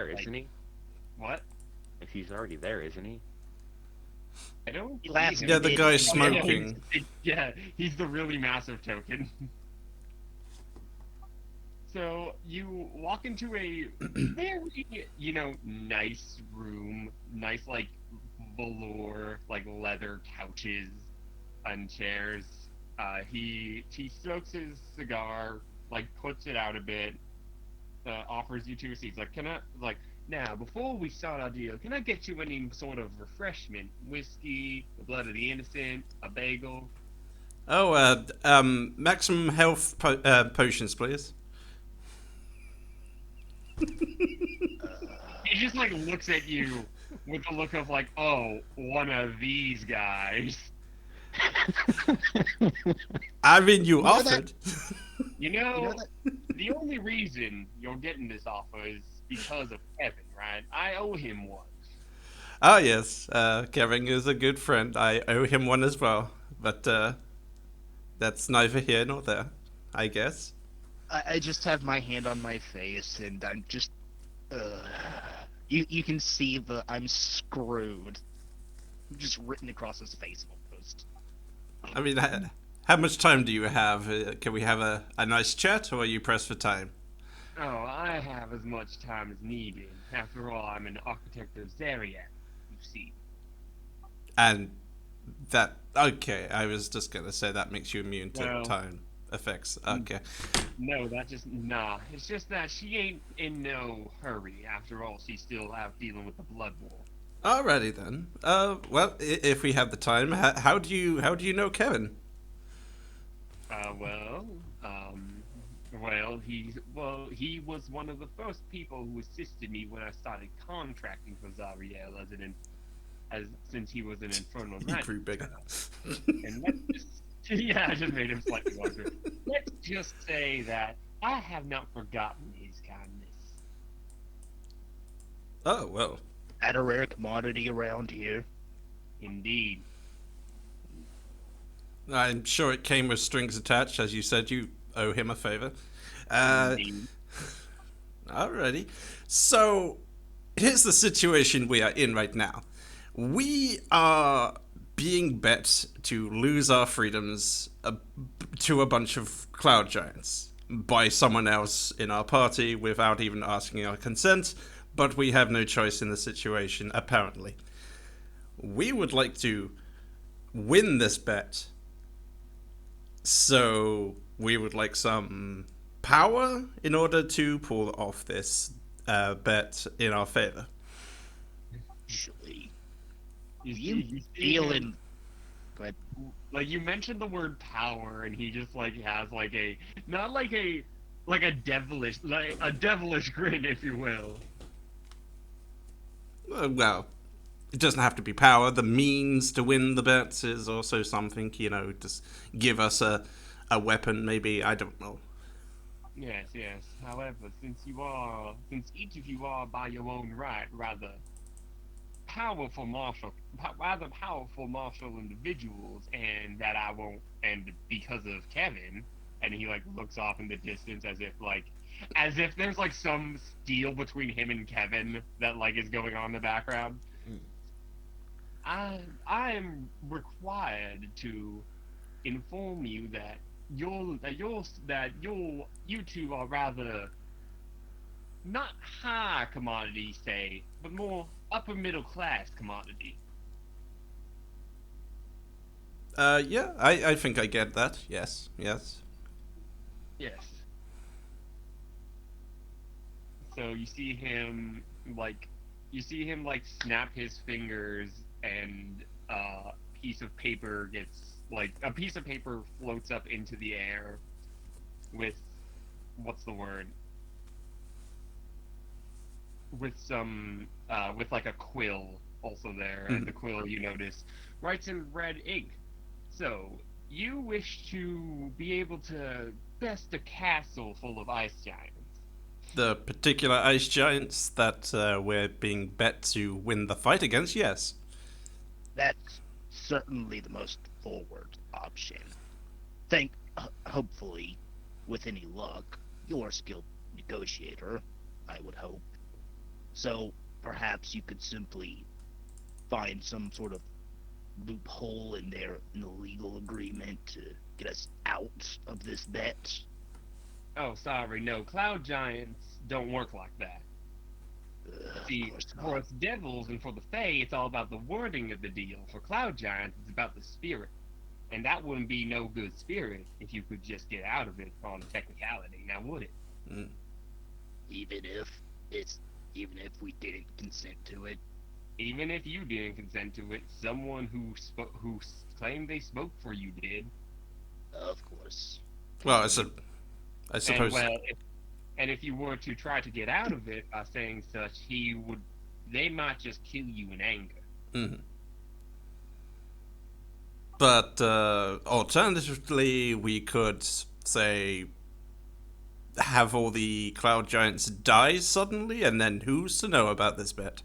there, Like, isn't he? what? If he's already there, isn't he? I don't see Last him. we Yeah, the did, guy he Oh yeah, no, disappeared. smoking. yeah, he's the really massive token. So you walk into a very, nice room, nice like velour, like leather couches and chairs. He smokes his cigar, like puts it out a bit, offers you two seats. Like, can I like now before we start our deal, can I get you any sort of refreshment? Whiskey, the blood of the innocent, a bagel? Oh, maximum health potions, please. He just like looks at you with a look of like, oh, one of these guys. I mean, you You know that? offered. You You know know, that? the only reason you're getting this offer is because of Kevin, right? I owe him one. Ah, yes. Kevin is a good friend. I owe him one as well. But that's neither here nor there, I guess. I just have my hand on my face, and I'm just. Uh, you can see the I'm screwed, just written across his face almost. I mean, how much time do you have? Can we have a nice chat, or are you pressed for time? Oh, I have as much time as needed. After all, I'm an architect of Zariat, you see. And that. Okay, I was just going to say that makes you immune to Well, time effects. Okay. no, that just nah. It's just that she ain't in no hurry. After all, she's still out dealing with the blood war. Alrighty then. Well, if we have the time, how do you know Kevin? Well, he was one of the first people who assisted me when I started contracting for Zariel as since he was an infernal He grew magic bigger. child. And let's just yeah, I just made him slightly larger. Let's just say that I have not forgotten his kindness. Oh well. At a rare commodity around here. Indeed. I'm sure it came with strings attached, as you said. You owe him a favor. Uh, Indeed. Alrighty. So here's the situation we are in right now. We are being bet to lose our freedoms to a bunch of cloud giants by someone else in our party without even asking our consent, but we have no choice in the situation, apparently. We would like to win this bet, so we would like some power in order to pull off this bet in our favor. Actually, You you see him, feeling? But like you mentioned the word power, and he just like has like a not like a devilish grin, if you will. Well, it doesn't have to be power. The means to win the bets is also something, just give us a weapon, maybe. I don't know. Yes, yes. However, since each of you are by your own right rather powerful martial individuals, and that I won't, and because of Kevin, and he like looks off in the distance as if there's like some deal between him and Kevin that like is going on in the background. I am required to inform you that you two are rather not high commodity, say, but more upper middle class commodity. Yeah, I think I get that. Yes, yes. Yes. So like you see him like snap his fingers, and piece of paper gets like a piece of paper floats up into the air with what's the word? With some with like a quill also there, and the Mhm. quill you notice writes in red ink. So you wish to be able to best a castle full of ice giants. The particular ice giants that we're being bet to win the fight against, yes. that's certainly the most forward option. Hopefully, with any luck, you're a skilled negotiator. I would hope. So perhaps you could simply find some sort of loophole in the legal agreement to get us out of this bet. Oh, sorry, no. Cloud giants don't work like that. Of See, course for not. us devils and for the Fae, it's all about the wording of the deal. For cloud giants, it's about the spirit. And that wouldn't be no good spirit if you could just get out of it on a technicality, now would it? Mm. Even if it's even if we didn't consent to it. Even if you didn't consent to it, someone who claimed they spoke for you did. Of course. Well, I And suppose. well, if you were to try to get out of it by saying such, they might just kill you in anger. Mhm. But alternatively, we could say have all the cloud giants die suddenly, and then who's to know about this bet?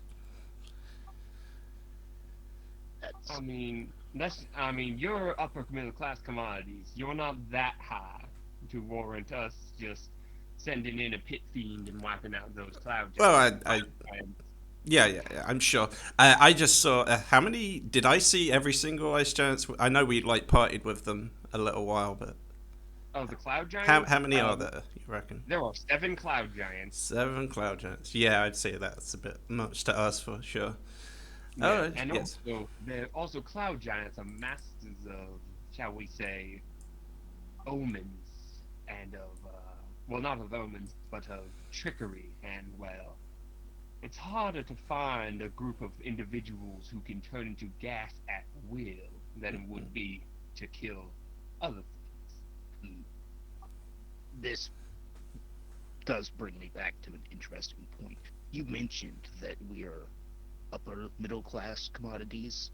That's You're upper middle class commodities. You're not that high to warrant us just sending in a pit fiend and wiping out those cloud Well, giants. yeah, I'm sure. I just saw how many did I see? Every single ice giants. I know we like partied with them a little while, but Oh, the cloud how giants? many are there? You reckon? There are 7 cloud giants. 7 cloud giants. Yeah, I'd say that's a bit much to ask for, sure. Yeah, Oh, and yes. also cloud giants are masters of, shall we say, omens and of well, not of omens, but of trickery. And well, it's harder to find a group of individuals who can turn into gas at will than it would be to kill other things. this does bring me back to an interesting point. You mentioned that we are upper middle class commodities.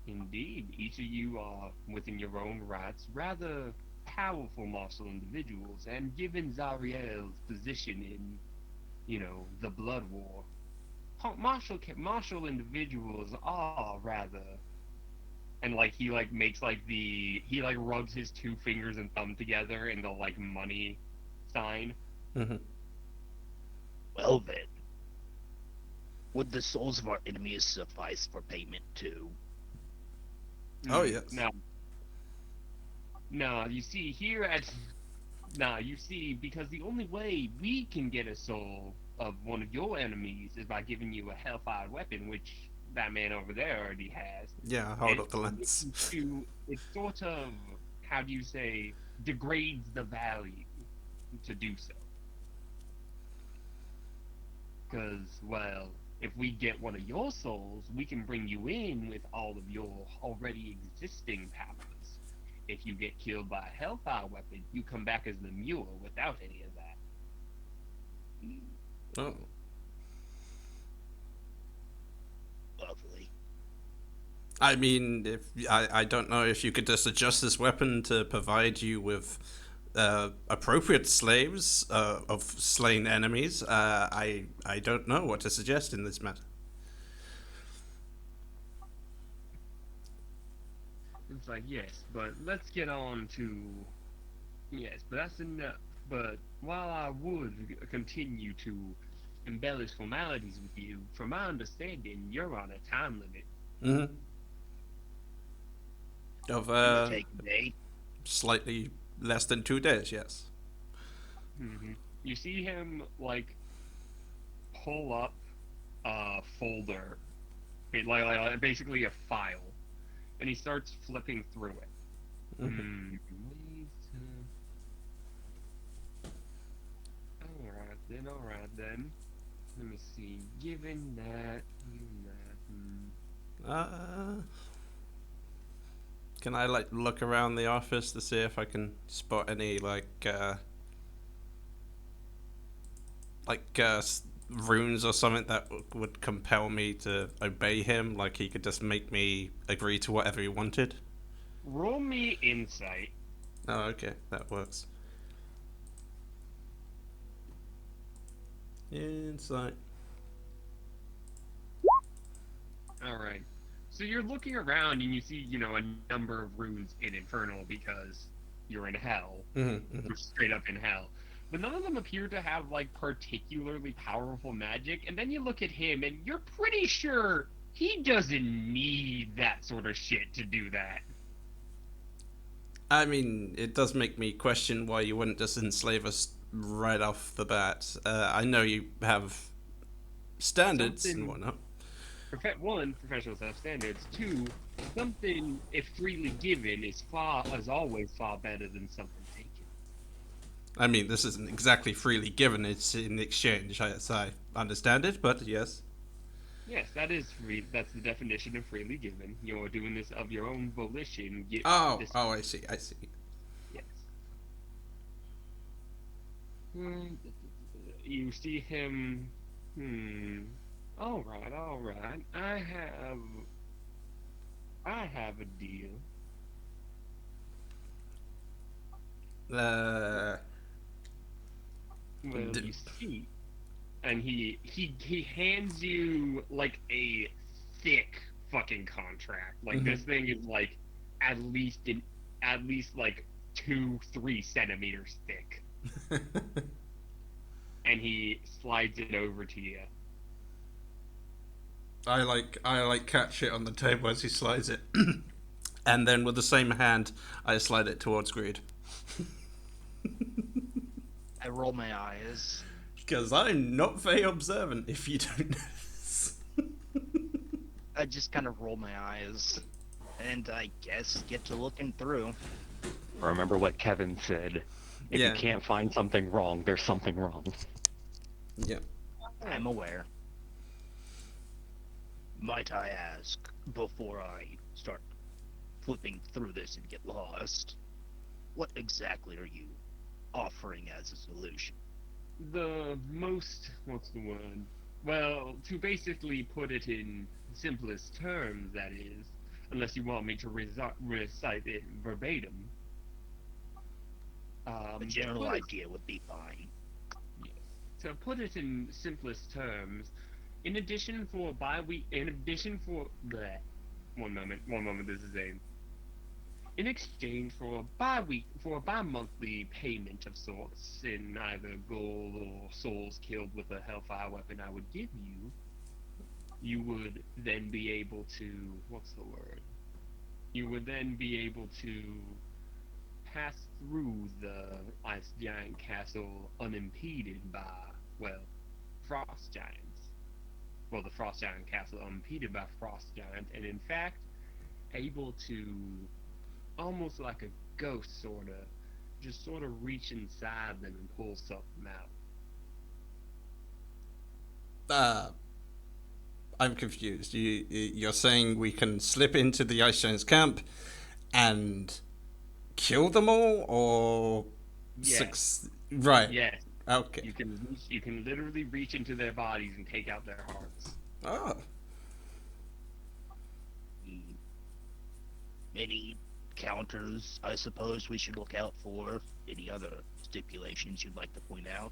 Indeed, each of you are, within your own rights, rather powerful martial individuals, and given Zariel's position in, the Blood War, martial individuals are rather, and like he like makes like he like rubs his 2 fingers and thumb together in the like money sign. Hmm. Well then, would the souls of our enemies suffice for payment too? Oh, yes. No, no, you see here at Nah, you see, because the only way we can get a soul of one of your enemies is by giving you a hellfire weapon, which that man over there already has. Yeah, hold And up the lens. it sort of, how do you say, degrades the value to do so. Because, well, if we get one of your souls, we can bring you in with all of your already existing powers. If you get killed by a hellfire weapon, you come back as the mule without any of that. Oh. Lovely. I mean, if I don't know if you could just adjust this weapon to provide you with appropriate slaves of slain enemies. I don't know what to suggest in this matter. It's like, yes, but let's get on to. Yes, but that's enough. But while I would continue to embellish formalities with you, from my understanding, you're on a time limit. Mm-hmm. Of It would take a day. slightly less than 2 days, yes. You see him, like, pull up a folder, basically a file, and he starts flipping through it. Mhm. Alright then. Let me see. Given that. Uh, can I like look around the office to see if I can spot any runes or something that would compel me to obey him? Like he could just make me agree to whatever he wanted. Roll me insight. Oh, okay, that works. Insight. Alright. So you're looking around and you see, a number of runes in Infernal because you're in hell. Mm-hmm, You're straight up in hell. but none of them appear to have like particularly powerful magic. And then you look at him, and you're pretty sure he doesn't need that sort of shit to do that. I mean, it does make me question why you wouldn't just enslave us right off the bat. I know you have standards and Something- whatnot. One, professionals have standards. Two, something if freely given is always far better than something taken. I mean, this isn't exactly freely given, it's in exchange, as I understand it, but yes. Yes, that is free. That's the definition of freely given. You're doing this of your own volition. Oh, This, I see, I see. yes. You see him. All right, all right. I have a deal. Well, D- you see, and he hands you like a thick fucking contract. Like Mhm. this thing is like at least like 2-3 centimeters thick, and he slides it over to you. I like catch it on the table as he slides it. And then with the same hand, I slide it towards Greed. I roll my eyes. Because I'm not very observant, if you don't notice. I just kind of roll my eyes, and I guess get to looking through. Remember what Kevin said. If Yeah. you can't find something wrong, there's something wrong. Yeah. I'm aware. Might I ask, before I start flipping through this and get lost, what exactly are you offering as a solution? The most, what's the word? Well, to basically put it in simplest terms, that is, unless you want me to recite it verbatim. A general put it- idea would be fine. Yes. To put it in simplest terms, in addition for bleh. One moment, this is in exchange for a bi-monthly payment of sorts in either gold or souls killed with a hellfire weapon I would give you, you would then be able to, what's the word? You would then be able to pass through the ice giant castle unimpeded by, well, frost giants. Well, the frost giant castle unimpeded by frost giant, and in fact, able to, almost like a ghost, just sort of reach inside them and pull something out. I'm confused. You're saying we can slip into the Ice Giant's camp and kill them all, or Yes. right? Yes, Okay. you can literally reach into their bodies and take out their hearts. Oh, Any counters, I suppose, we should look out for? Any other stipulations you'd like to point out?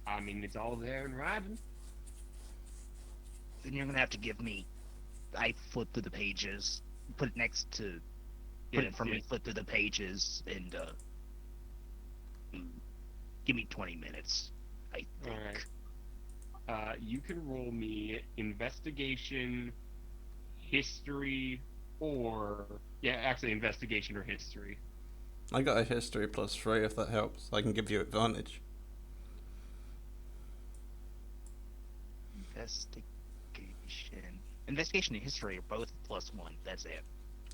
I mean, it's all there in writing. Then you're gonna have to give me. I flip through the pages, put it next to, put it from me, flip through the pages, and give me 20 minutes. I think. Alright. You can roll me investigation, history, or investigation or history. I got a history +3 if that helps. I can give you advantage. Investigation and history are both +1. That's it.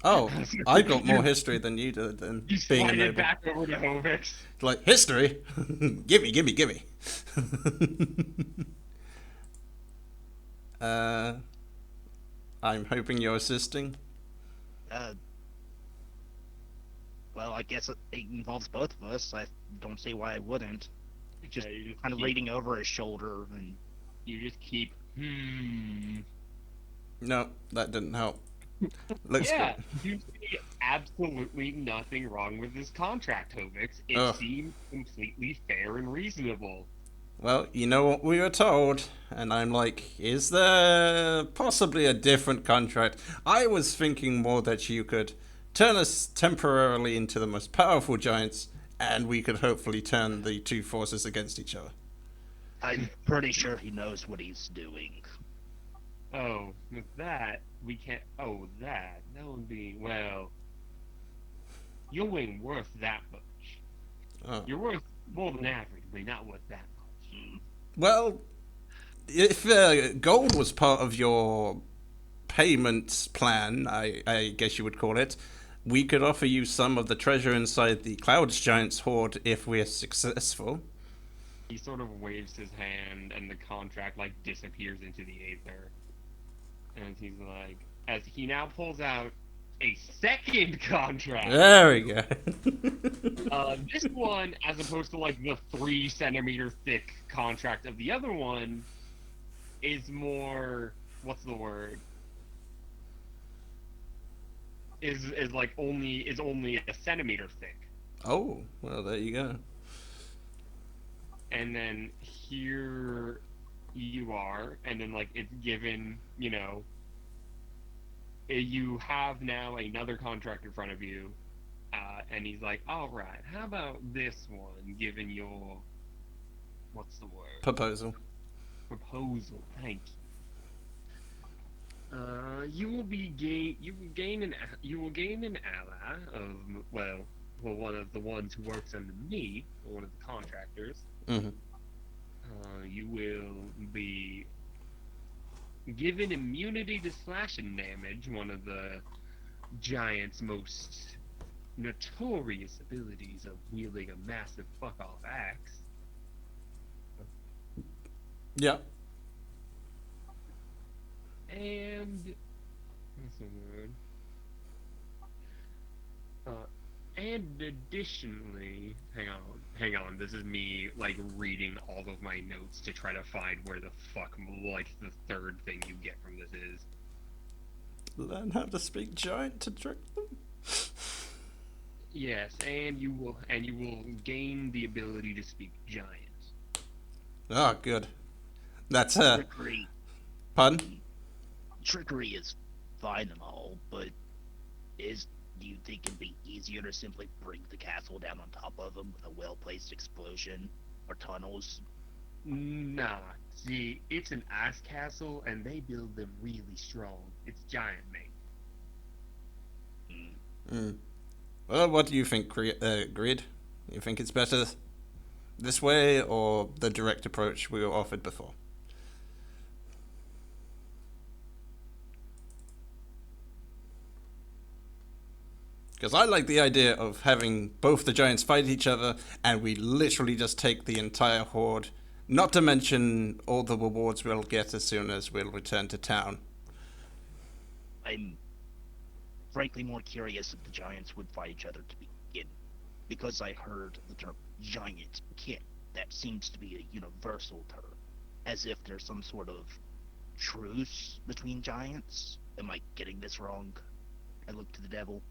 Oh, I got more history than you did. Than You being a slide it noble. back over to Hovix. Like history, gimme. I'm hoping you're assisting. Well, I guess it involves both of us. I don't see why I wouldn't. Just Yeah, you kind of keep- reading over his shoulder and You just keep. No, that didn't help. Looks Yeah, good. you see absolutely nothing wrong with this contract, Hovix. It Ugh. seems completely fair and reasonable. Well, you know what we were told, and I'm like, is there possibly a different contract? I was thinking more that you could turn us temporarily into the most powerful giants and we could hopefully turn the two forces against each other. I'm pretty sure he knows what he's doing. Oh, with that, we can't. Oh, that would be well. You ain't worth that much. Oh. You're worth more than average, but not worth that much. Well, if gold was part of your payment plan, I guess you would call it, we could offer you some of the treasure inside the Clouds Giants hoard if we're successful. He sort of waves his hand, and the contract like disappears into the aether. And he's like, as he now pulls out a second contract. There we go. This one, as opposed to like the 3 centimeter thick contract of the other one, is more. What's the word? Is like only 1 centimeter thick. Oh, well, there you go. And then here you are, and then like it's given, you have now another contract in front of you, and he's like, all right, how about this one, given your, what's the word? Proposal. Proposal, thank you. You will gain an ally of, one of the ones who works under me, or one of the contractors. Mm-hmm. You will be given immunity to slashing damage, one of the giant's most notorious abilities of wielding a massive fuck-off axe. Yeah. And what's the word? And additionally, hang on. This is me like reading all of my notes to try to find where the fuck like the third thing you get from this is. Learn how to speak giant to trick them. Yes, and you will gain the ability to speak giant. Oh, good. That's Trickery. pardon? Trickery is fine and all, but do you think it'd be easier to simply bring the castle down on top of them with a well-placed explosion or tunnels? Nah, see, it's an ice castle, and they build them really strong. It's giant made. Well, what do you think, Grid? You think it's better this way or the direct approach we were offered before? Because I like the idea of having both the giants fight each other, and we literally just take the entire horde, not to mention all the rewards we'll get as soon as we'll return to town. I'm frankly more curious if the giants would fight each other to begin, because I heard the term giant kit. That seems to be a universal term, as if there's some sort of truce between giants. Am I getting this wrong? I look to the devil.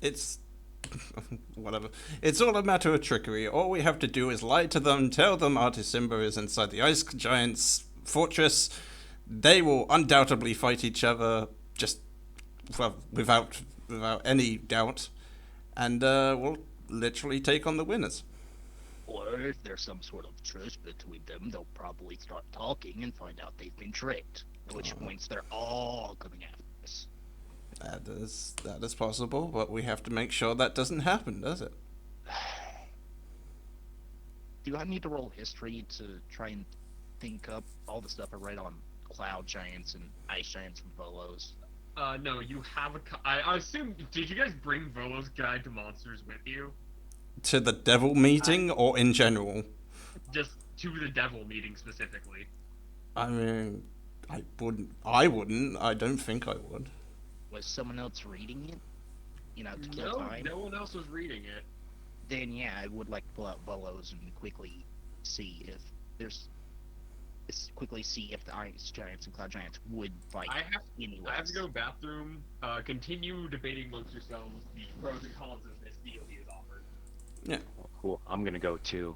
It's whatever. It's all a matter of trickery. All we have to do is lie to them, tell them Artisimba is inside the Ice Giant's fortress. They will undoubtedly fight each other, just without any doubt, and we'll literally take on the winners. Or if there's some sort of truce between them, they'll probably start talking and find out they've been tricked. At which points they're all coming after us. That is possible, but we have to make sure that doesn't happen, does it? Do I need to roll history to try and think up all the stuff I read on cloud giants and ice giants and Volos? No, you have I assume, did you guys bring Volo's Guide to Monsters with you? To the devil meeting or in general? Just to the devil meeting specifically. I mean, I wouldn't. I don't think I would. Was someone else reading it? To kill No, time? no one else was reading it. Then yeah, I would like to pull out Volos and quickly see if the ice giants and cloud giants would fight I have anyways. to go to the bathroom. Continue debating amongst yourselves the pros and cons of this deal he has offered. Yeah. Oh, cool. I'm gonna go too.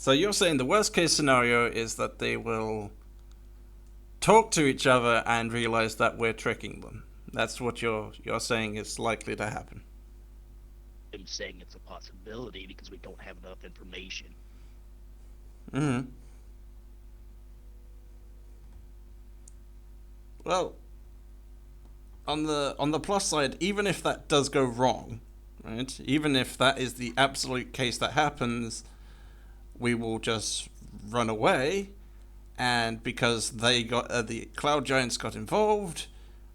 So you're saying the worst case scenario is that they will talk to each other and realize that we're tricking them. That's what you're saying is likely to happen. I'm saying it's a possibility because we don't have enough information. Hmm. Well, on the plus side, even if that does go wrong, right? Even if that is the absolute case that happens, we will just run away, and because they got the cloud giants got involved,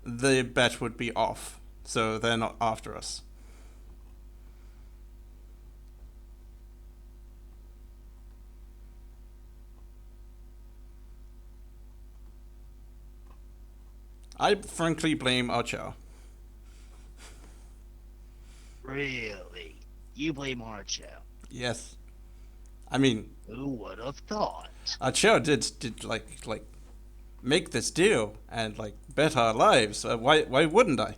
the bet would be off. So they're not after us. I frankly blame Archer. Really? You blame Archo? Yes. I mean, Who would have thought? Archer did like make this deal and like bet our lives. Why wouldn't I?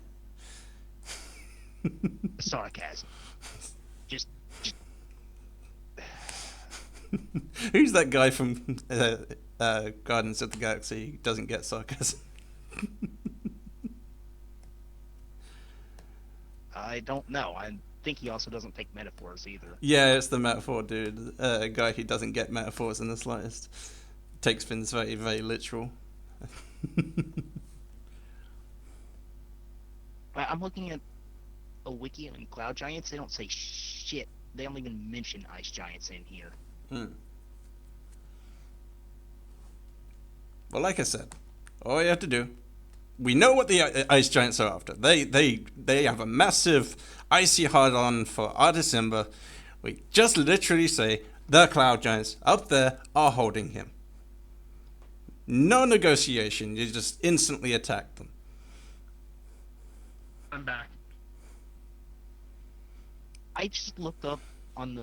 Sarcasm. Just Who's that guy from Guardians of the Galaxy who doesn't get sarcasm? I don't know. I think he also doesn't take metaphors either. Yeah, it's the metaphor dude. A guy who doesn't get metaphors in the slightest. Takes things very, very literal. I'm looking at a wiki on cloud giants. They don't say shit. They don't even mention ice giants in here. Well, like I said, all you have to do, we know what the ice giants are after. They have a massive icy hard-on for our December. We just literally say the cloud giants up there are holding him. No negotiation. You just instantly attack them. I'm back. I just looked up on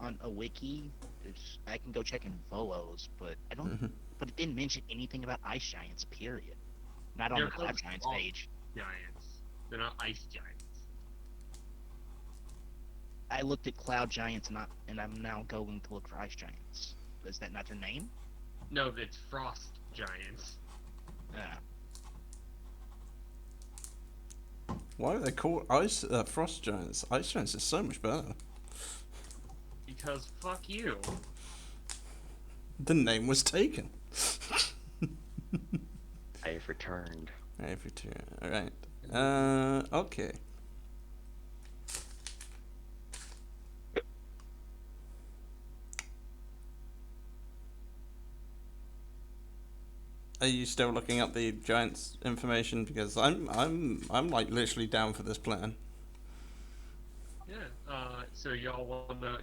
a wiki. I can go check in Volos, but I don't. Mm-hmm. But it didn't mention anything about ice giants. Period. Not on They're the cloud called giants frost page. Giants. They're not ice giants. I looked at cloud giants, and I'm now going to look for ice giants. Is that not their name? No, it's frost giants. Yeah. Why are they called frost giants? Ice giants is so much better. Because fuck you. The name was taken. I have returned. Every two. All right. Okay. Are you still looking up the Giants information? Because I'm like literally down for this plan. Yeah. So y'all wanna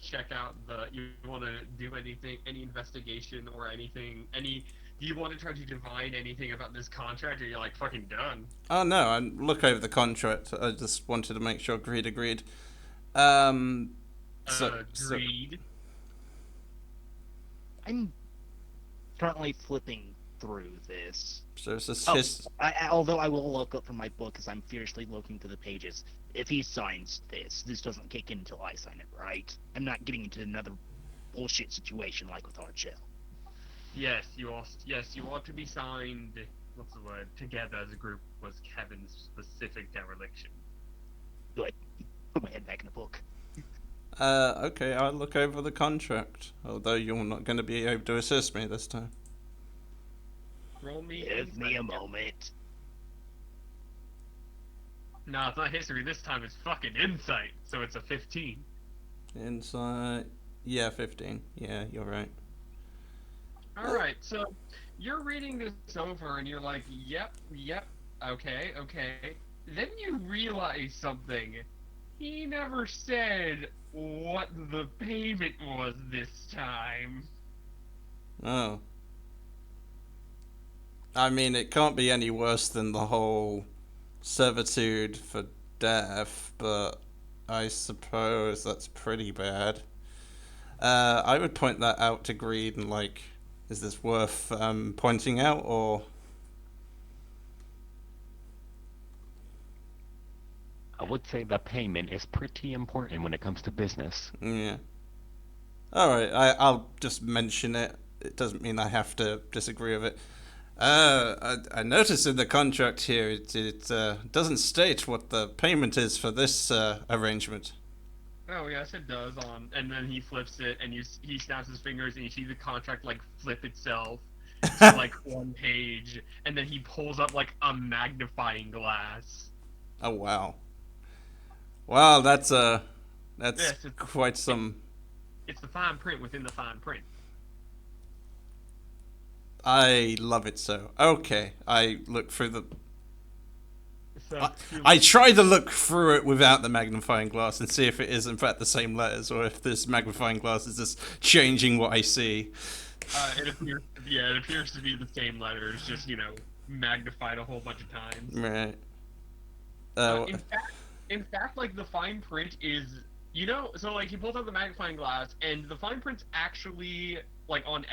check out you wanna do any investigation or anything, do you want to try to divine anything about this contract, or you're like fucking done? Oh no, I look over the contract. I just wanted to make sure Greed agreed. So Agreed. I'm currently flipping through this. it's just Although I will look up from my book because I'm fiercely looking to the pages. If he signs this doesn't kick in until I sign it, right? I'm not getting into another bullshit situation like with Archel. Yes, you ought to be signed. What's the word? Together as a group was Kevin's specific dereliction. Good. Put my head back in the book. Okay, I'll look over the contract. Although you're not going to be able to assist me this time. Roll me. Give me a moment. No, it's not history this time. It's fucking insight. So it's a 15. Insight. Yeah, 15. Yeah, you're right. All right, so you're reading this over and you're like, yep, okay. Then you realize something. He never said what the payment was this time. Oh. I mean, it can't be any worse than the whole servitude for death, but I suppose that's pretty bad. I would point that out to Greed and like, is this worth pointing out, or? I would say the payment is pretty important when it comes to business. Yeah. All right, I'll just mention it. It doesn't mean I have to disagree with it. I noticed in the contract here it doesn't state what the payment is for this arrangement. Oh yes, it does. And then he flips it, and he snaps his fingers, and you see the contract like flip itself to like one page, and then he pulls up like a magnifying glass. Oh wow. Wow, that's Yes, quite some. it's the fine print within the fine print. I love it so. Okay, I look through the. So I try to look through it without the magnifying glass and see if it is in fact the same letters, or if this magnifying glass is just changing what I see. it appears to be the same letters, just magnified a whole bunch of times. Right. In fact, like the fine print is, so like he pulls out the magnifying glass, and the fine print's actually like on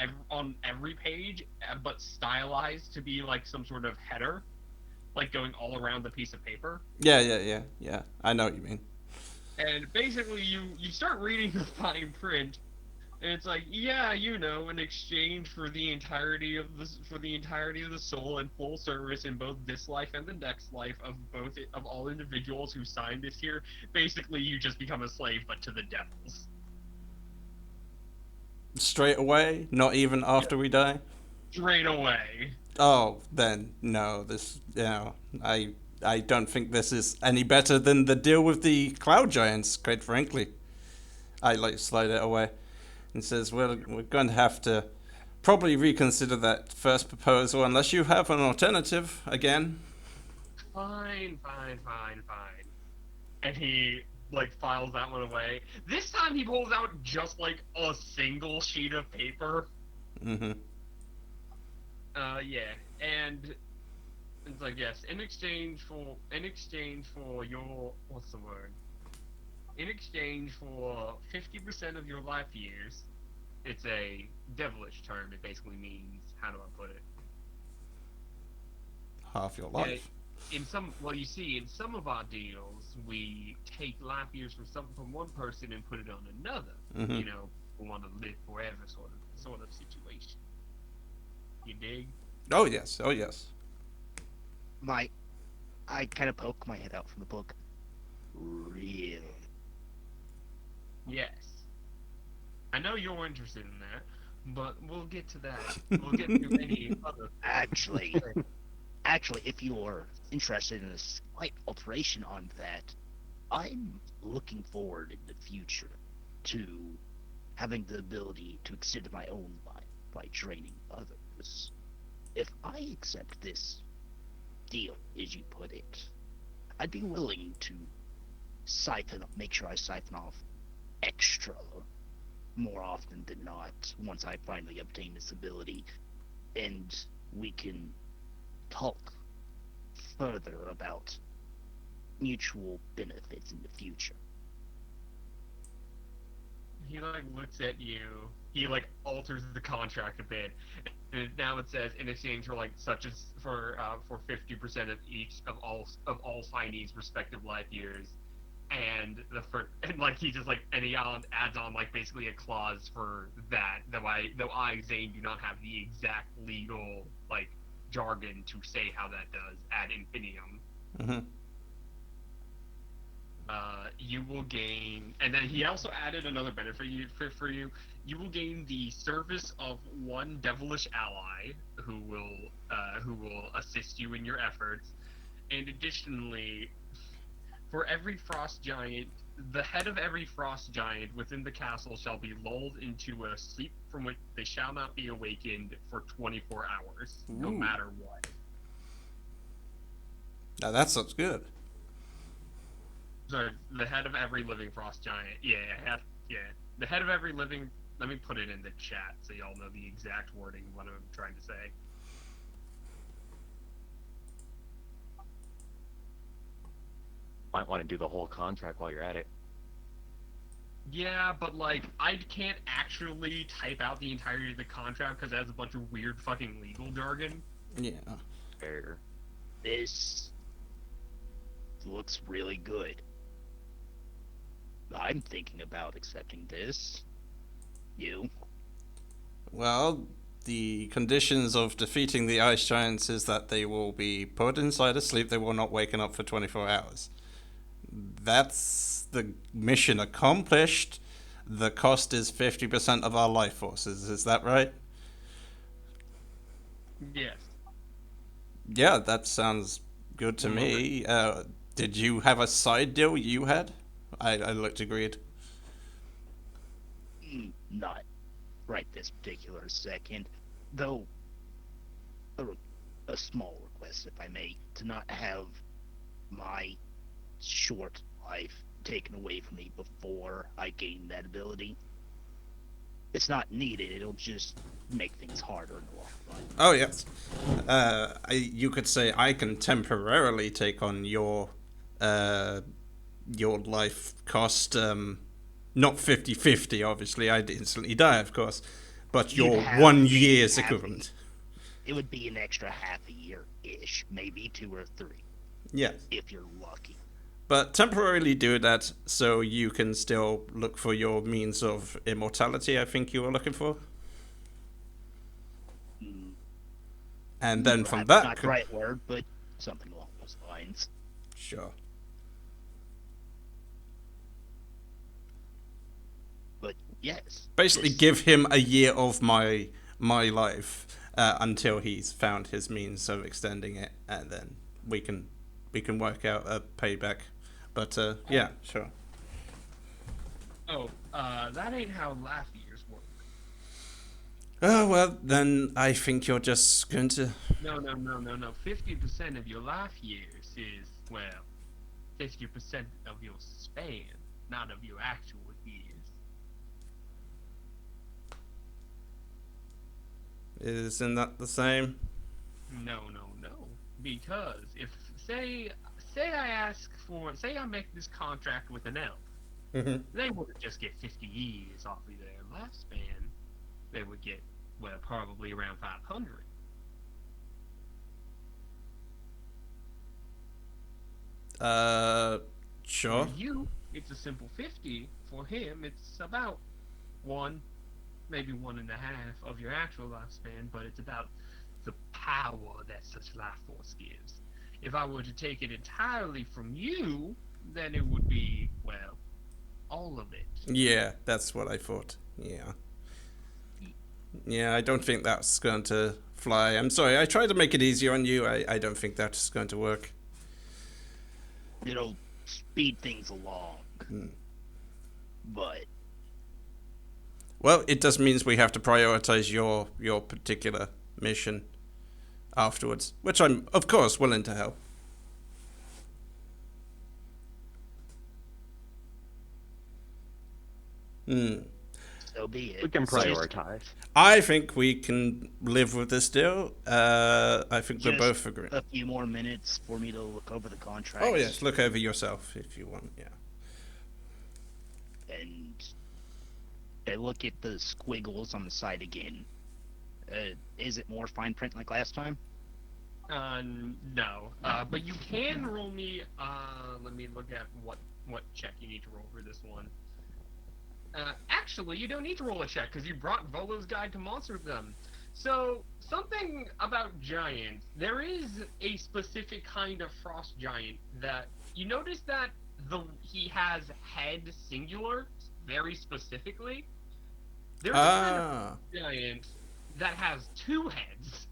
every page, but stylized to be like some sort of header, like going all around the piece of paper. Yeah. I know what you mean. And basically, you start reading the fine print, and it's like, yeah, in exchange for the entirety of the soul and full service in both this life and the next life of all individuals who signed this here, basically you just become a slave, but to the devils. Straight away, not even after we die. Straight away. Oh, then no. I don't think this is any better than the deal with the cloud giants. Quite frankly, I like slide it away, and says, "Well, we're going to have to probably reconsider that first proposal unless you have an alternative again." Fine. And he like files that one away. This time he pulls out just like a single sheet of paper. Mm-hmm. Yeah, and it's like, yes, in exchange for your, what's the word? In exchange for 50% of your life years, it's a devilish term. It basically means, how do I put it? Half your life. In some of our deals, we take life years from one person and put it on another. Mhm. We want to live forever sort of situation. You dig? Oh yes. Oh yes. I kind of poke my head out from the book. Really? Yes. I know you're interested in that, but we'll get to that. We'll get to any other. Actually, if you're interested in a slight alteration on that, I'm looking forward in the future to having the ability to extend my own life by training others. If I accept this deal, as you put it, I'd be willing to make sure I siphon off extra more often than not once I finally obtain this ability, and we can talk further about mutual benefits in the future. He like looks at you. He like alters the contract a bit, and now it says in exchange for like such as for 50% of each of all signees' respective life years, and like he just like and he adds on like basically a clause for that. Though I Zane do not have the exact legal like jargon to say how that does ad infinitum. Mm-hmm. You will gain, and then he also added another benefit for you. You will gain the service of one devilish ally who will assist you in your efforts, and additionally, for every frost giant, the head of every frost giant within the castle shall be lulled into a sleep from which they shall not be awakened for 24 hours, no Ooh. matter what. Now that sounds good. So the head of every living frost giant. Yeah. The head of every living. Let me put it in the chat so y'all know the exact wording of what I'm trying to say. Might want to do the whole contract while you're at it. Yeah, but like I can't actually type out the entirety of the contract because it has a bunch of weird fucking legal jargon. Yeah. Fair. This looks really good. I'm thinking about accepting this. You? Well, the conditions of defeating the ice giants is that they will be put inside a sleep. They will not waken up for 24 hours. That's the mission accomplished. The cost is 50% of our life forces. Is that right? Yes. Yeah, that sounds good to me. Did you have a side deal you had? I looked agreed. Not right this particular second. Though, a, a small request, if I may, to not have my short life taken away from me before I gain that ability. It's not needed, it'll just make things harder in the long run. Oh yes, you could say I can temporarily take on your life cost. Not 50-50, obviously. I'd instantly die, of course, but You'd your have 1 maybe year's half a equivalent. It would be an extra half a year-ish, maybe 2 or 3, Yes. if you're lucky. But temporarily do that so you can still look for your means of immortality, I think you were looking for. And then from Perhaps that... not the right word, but something along those lines. Sure. But yes. Basically this- give him a year of my life until he's found his means of extending it, and then we can work out a payback. But yeah, sure. Oh, that ain't how laugh years work. Oh well, then I think you're just going to... No. 50% of your life years is, well, 50% of your span, not of your actual years. Isn't that the same? No. Because if, say I make this contract with an elf, Mm-hmm. they wouldn't just get 50 years off of their lifespan. They would get, well, probably around 500. Sure. For you, it's a simple 50. For him, it's about 1, maybe 1.5 of your actual lifespan, but it's about the power that such life force gives. If I were to take it entirely from you, then it would be, well, all of it. Yeah, that's what I thought. Yeah. Yeah, I don't think that's going to fly. I'm sorry, I tried to make it easier on you. I don't think that's going to work. It'll speed things along. But Well, it just means we have to prioritize your particular mission afterwards, which I'm, of course, willing to help. so be it. We can So just- prioritize. I think we can live with this deal. I think we're Just both agreeing. a few more minutes for me to look over the contract. Oh, yes, look over yourself if you want, yeah. And I look at the squiggles on the side again. Is it more fine print like last time? No. But you can roll me, let me look at what check you need to roll for this one. Actually, you don't need to roll a check, because you brought Volo's Guide to Monsterdom. So, something about giants. There is a specific kind of frost giant that, you notice that he has head singular, very specifically? There's a kind of giant that has 2 heads.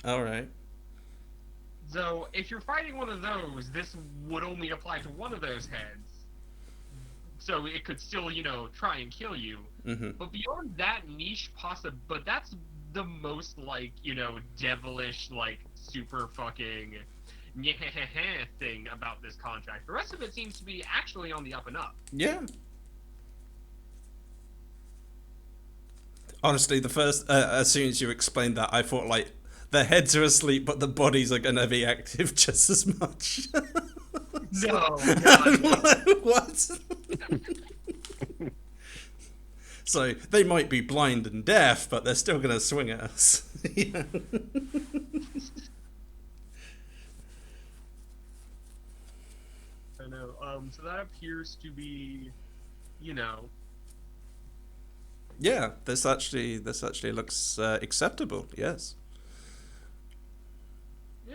Alright. So, if you're fighting one of those, this would only apply to one of those heads. So it could still, try and kill you. Mm-hmm. But beyond that niche but that's the most, devilish, super fucking thing about this contract. The rest of it seems to be actually on the up and up. Yeah. Honestly, the first, as soon as you explained that, I thought, the heads are asleep, but the bodies are going to be active just as much. No, What? So, they might be blind and deaf, but they're still going to swing at us. So that appears to be, you know, Yeah, this actually looks acceptable. Yes. yeah.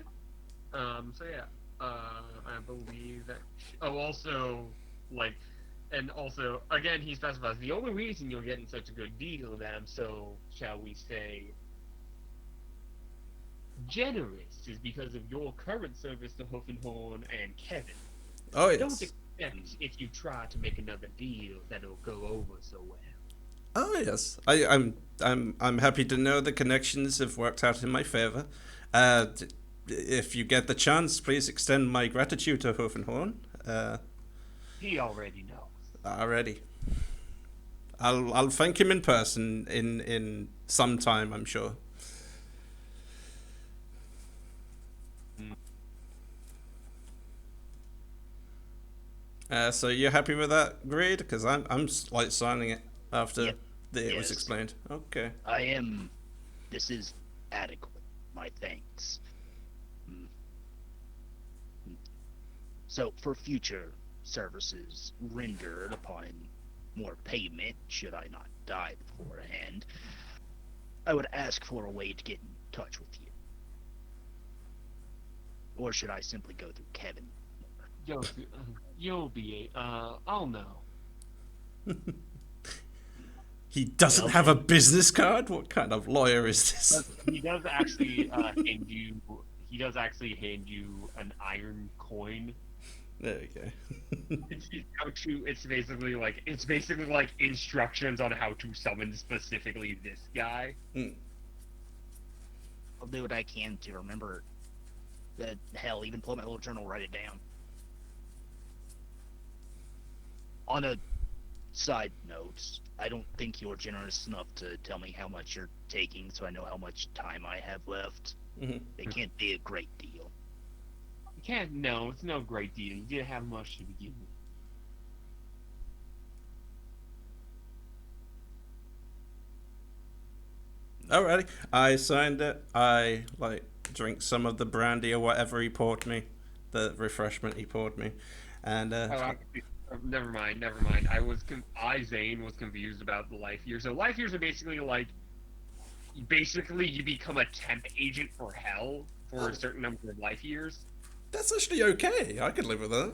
So yeah, I believe that. Oh, also, like, and also, again, he specifies the only reason you're getting such a good deal that I'm so, shall we say, generous is because of your current service to Hoffenhorn and Kevin. Oh Don't yes. expect if you try to make another deal that it'll go over so well. Oh yes. I'm happy to know the connections have worked out in my favor. If you get the chance, please extend my gratitude to Hohenhorn. He already knows. Already. I'll thank him in person in some time, I'm sure. So you're happy with that grade? Because I'm like signing it after Yep. it was Yes. explained. Okay. I am. This is adequate. My thanks. Mm. So, for future services rendered upon more payment, should I not die beforehand, I would ask for a way to get in touch with you. Or should I simply go through Kevin? You'll be. I'll know. He doesn't have a business card? What kind of lawyer is this? He does actually hand you. He does actually hand you an iron coin. There we go. It's basically like instructions on how to summon specifically this guy. I'll do what I can to remember. Hell, even pull up my little journal, write it down. On a side note, I don't think you're generous enough to tell me how much you're taking, so I know how much time I have left. Mhm. It can't be a great deal. You can't. No, it's no great deal. You didn't have much to begin with. Alrighty. I signed it. I like drink some of the brandy or whatever he poured me, the refreshment he poured me, and Never mind. Zane was confused about the life years. So life years are basically like, basically you become a temp agent for hell for a certain number of life years. that's actually okay. I could live with that.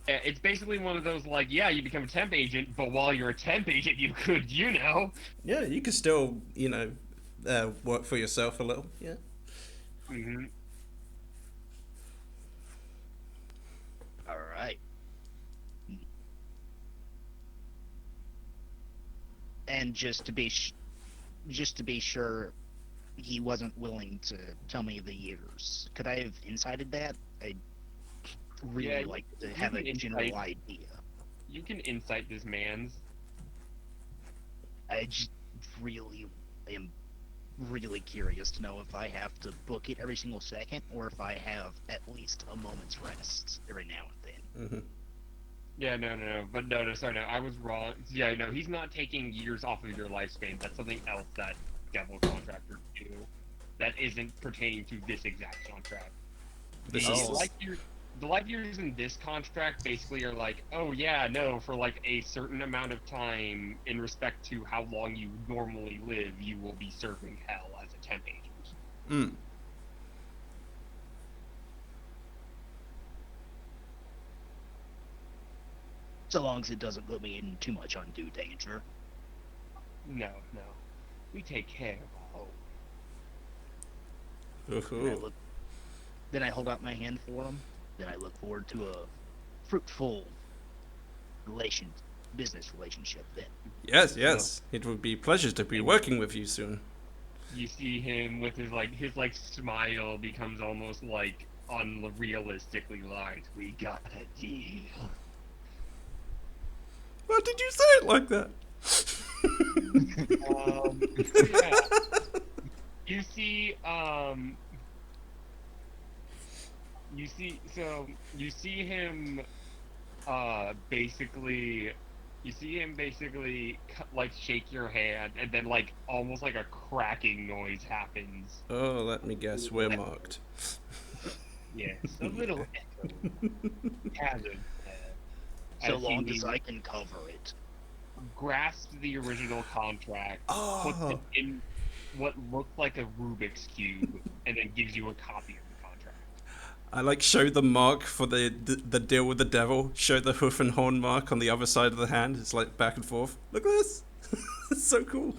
It's basically one of those like, yeah, you become a temp agent, but while you're a temp agent, you could, Yeah, you could still, work for yourself a little. Yeah. hmm All right. And just to be sure, he wasn't willing to tell me the years. Could I have incited that? I'd really Yeah, like to you have a can general incite- idea. You can incite this man's. I just really am really curious to know if I have to book it every single second or if I have at least a moment's rest every now and then. Hmm. Yeah, no. But no, sorry, no, I was wrong. Yeah, no, he's not taking years off of your lifespan. That's something else that devil contractors do. That isn't pertaining to this exact contract. This The is the life years in this contract basically are like, oh yeah, no, for like a certain amount of time in respect to how long you normally live, you will be serving hell as a temp agent. mm. So long as it doesn't put me in too much undue danger. No. We take care of our Then I Ooh. look. Then I hold out my hand for him. Then I look forward to a fruitful relation, business relationship. Then. Yes. It would be a pleasure to be working with you soon. You see him with his smile becomes almost like unrealistically large. We got a deal. Why did you say it like that? Yeah. You see, you see him, basically, like shake your hand, and then like almost like a cracking noise happens. Oh, let me guess. We're marked. Yes, a little echo. Hazard. So As long he as I can cover it. grasps the original contract, puts it Oh, in what looks like a Rubik's cube, and then gives you a copy of the contract. I like show the mark for the deal with the devil. Show the hoof and horn mark on the other side of the hand. It's like back and forth. Look at this. It's so cool.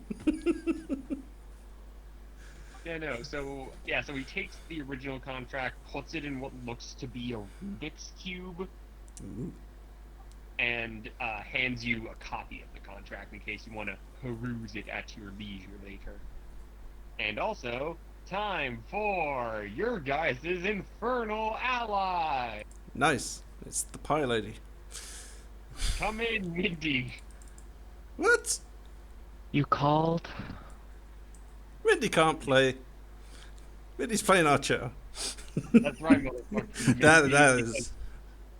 Yeah, no. So yeah, so he takes the original contract, puts it in what looks to be a Rubik's cube, Ooh. and hands you a copy of the contract in case you want to peruse it at your leisure later. And also, time for your guys' infernal ally. Nice. It's the pie lady. Come in, Mindy. What? You called? Mindy can't play. Mindy's playing Archer. That's right, motherfucker. That is.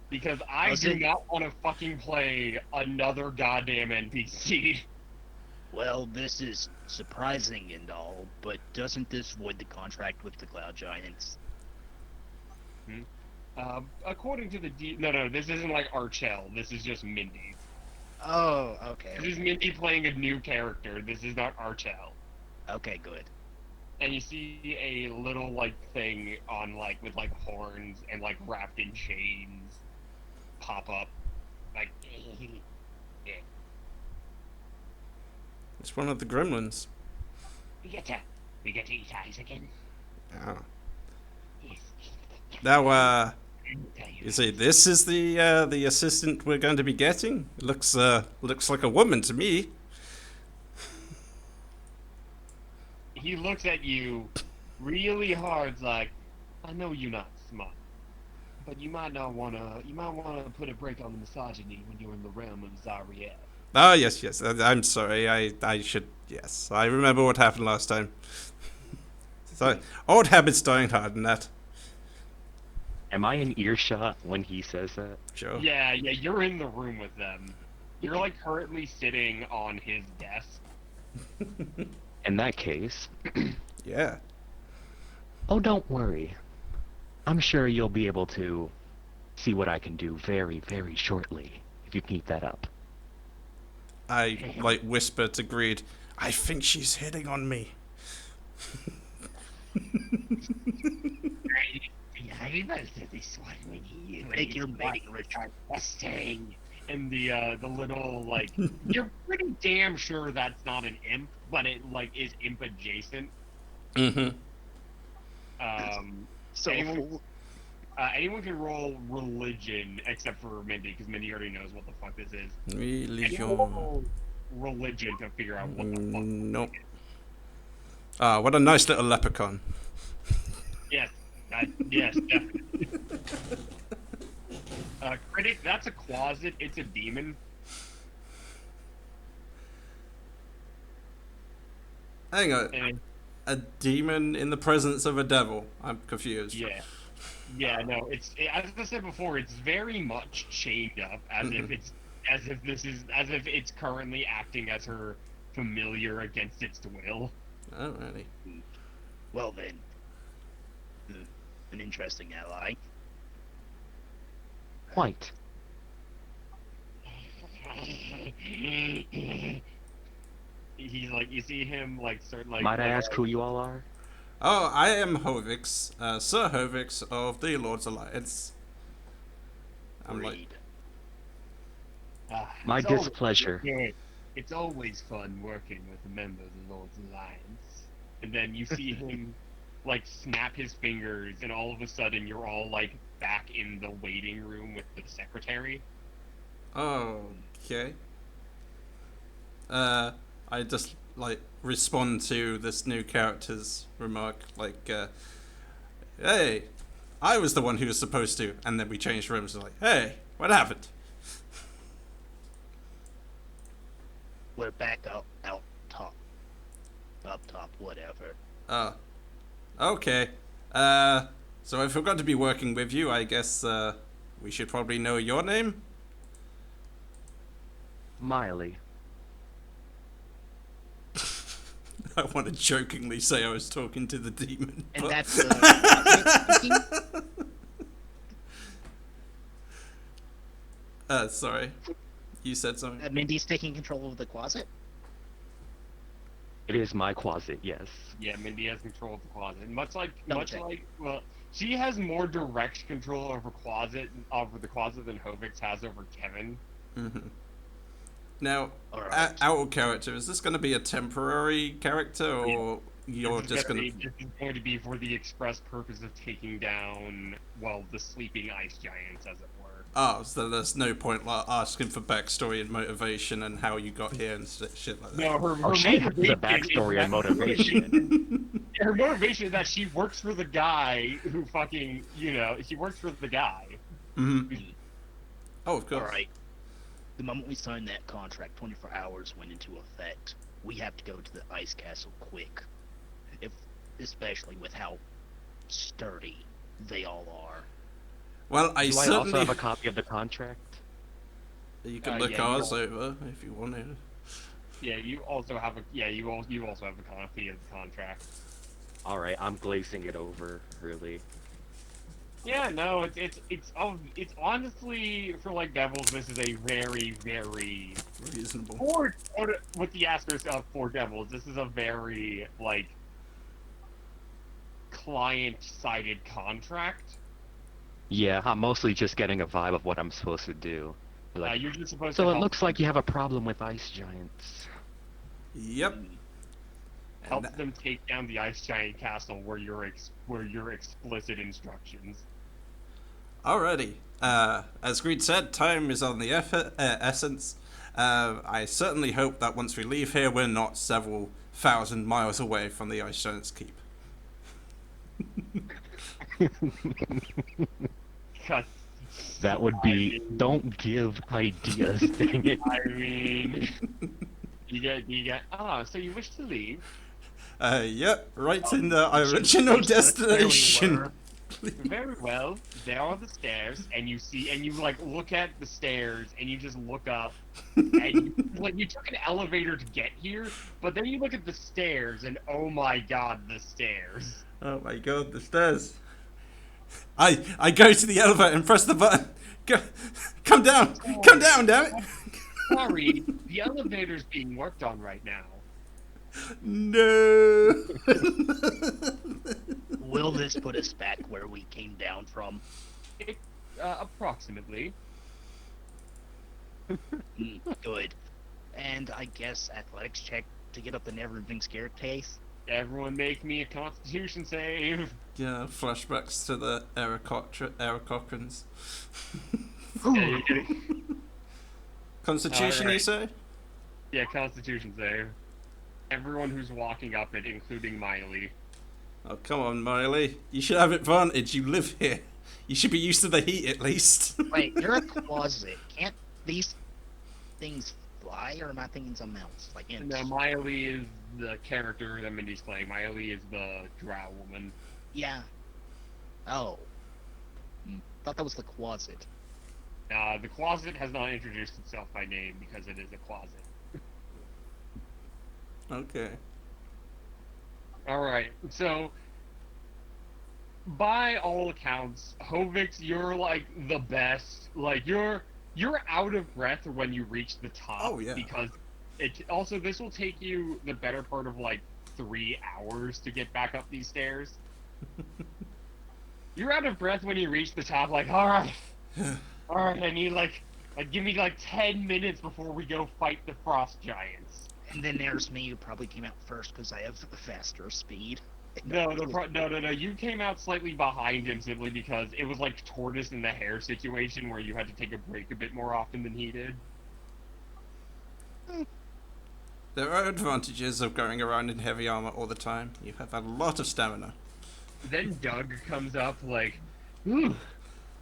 Because I How's do it- not want to fucking play another goddamn NPC. Well, this is surprising and all, but doesn't this void the contract with the Cloud Giants? According to the no, this isn't like Archel. This is just Mindy. Oh, okay. This is Mindy playing a new character. This is not Archel. Okay, good. And you see a little like thing on like with like horns and like wrapped in chains pop up, like. Yeah. It's one of the gremlins. We get to eat eyes again. Oh. Yes. Now, you see, this is the assistant we're going to be getting. It looks like a woman to me. He looks at you really hard, like, I know you're not smart, but you might wanna put a break on the misogyny when you're in the realm of Zariel. Ah, yes, yes. I'm sorry. I should. Yes, I remember what happened last time. So, old habits dying hard, and that. Am I in earshot when he says that? Sure. Yeah, you're in the room with them. You're like currently sitting on his desk. In that case, Yeah. oh, don't worry. I'm sure you'll be able to see what I can do very, very shortly if you keep that up. I like whisper to Greed. I think she's hitting on me. I remember this one when he Make your mating ritual. Mustang. And the little like you're pretty damn sure that's not an imp, but it like is imp adjacent. Mm-hmm. So, Anyone- Anyone can roll religion except for Mindy, because Mindy already knows what the fuck this is. Anyone Religion. roll religion to figure out what the fuck. Nope. Ah, what a nice little leprechaun. Yes, yes, definitely. Critic, that's a closet. It's a demon. Hang on. And A demon in the presence of a devil. I'm confused. yeah, no. As I said before, it's very much chained up, as if it's currently acting as her familiar against its will. Alrighty. well then, an interesting ally. Quite. He's like, you see him like start like. Might I ask who you all are? Oh, I am Hovix, Sir Hovix of the Lord's Alliance. I'm like, Reed. My It's always- displeasure. Yeah, it's always fun working with a member of the Lord's Alliance. And then you see him like snap his fingers, and all of a sudden you're all like back in the waiting room with the secretary. okay. I just like respond to this new character's remark, like, "Hey, I was the one who was supposed to," and then we changed rooms. Like, "Hey, what happened?" We're back out top. Up top, whatever. Okay. So if we're going to be working with you, I guess we should probably know your name. Miley. I want to jokingly say I was talking to the demon. And but- that's Sorry. You said something. Mindy's taking control of the closet. It is my closet, yes. Yeah, Mindy has control of the closet. Double check. Well, she has more direct control over the closet than Hovix has over Kevin. Mm-hmm. Now, Alright. out of character, is this going to be a temporary character, or you're just going to... This is going to be for the express purpose of taking down, well, the sleeping ice giants, as it were. Oh, so there's no point like asking for backstory and motivation and how you got here and shit like that. No, her Oh, she has motivation a backstory is and motivation. her motivation is that she works for the guy who fucking, she works for the guy. Mm-hmm. Oh, of course. Alright. The moment we signed that contract, 24 hours went into effect. We have to go to the ice castle quick. Especially with how sturdy they all are. Well, I Do I certainly... also have a copy of the contract? You can Yeah, look you ours don't- over if you wanted. Yeah, you also have you also have a copy of the contract. Alright, I'm glazing it over, really. Yeah, no, it's honestly, for like Devils, this is a very, very Reasonable. with the asterisk of for Devils, this is a very like client-sided contract. Yeah, I'm mostly just getting a vibe of what I'm supposed to do. Like, You're just supposed so to it help, looks like you have a problem with ice giants. Yep. help And- them take down the ice giant castle where your explicit instructions. Alrighty. As Greed said, time is on the essence. I certainly hope that once we leave here, we're not several thousand miles away from the Ice Giant's Keep. Cut. That would be... Don't give ideas, dang it. I mean, you get. Ah, so you wish to leave? Yep, right in the original destination. Very well. There are the stairs, and you like look at the stairs, and you just look up, and you took an elevator to get here, but then you look at the stairs, and oh my god, the stairs. Oh my god, the stairs. I go to the elevator and press the button. Go, come down, damn it. Sorry, the elevator's being worked on right now. No. Will this put us back where we came down from? Approximately. Good. And I guess athletics check to get up the never-ending staircase. Everyone make me a Constitution save. Yeah, flashbacks to the Aerocochrans. Constitution, you Alright. say? Yeah, Constitution save. Everyone who's walking up it, including Miley. Oh, come on, Miley. You should have advantage. You live here. You should be used to the heat, at least. Wait, you're a closet. Can't these things fly, or am I thinking something else? Like imps? No, Miley is the character that Mindy's playing. Miley is the drow woman. Yeah. Oh. Thought that was the closet. The closet has not introduced itself by name because it is a closet. Okay. Alright, so by all accounts, Hovix, you're like the best. Like you're out of breath when you reach the top. Oh, yeah. Because this will take you the better part of like 3 hours to get back up these stairs. You're out of breath when you reach the top, like, alright, I need give me like 10 minutes before we go fight the frost giants. And then there's me, who probably came out first because I have faster speed. No, you came out slightly behind him simply because it was like tortoise in the hare situation where you had to take a break a bit more often than he did. There are advantages of going around in heavy armor all the time. You have a lot of stamina. Then Doug comes up like, Hmm.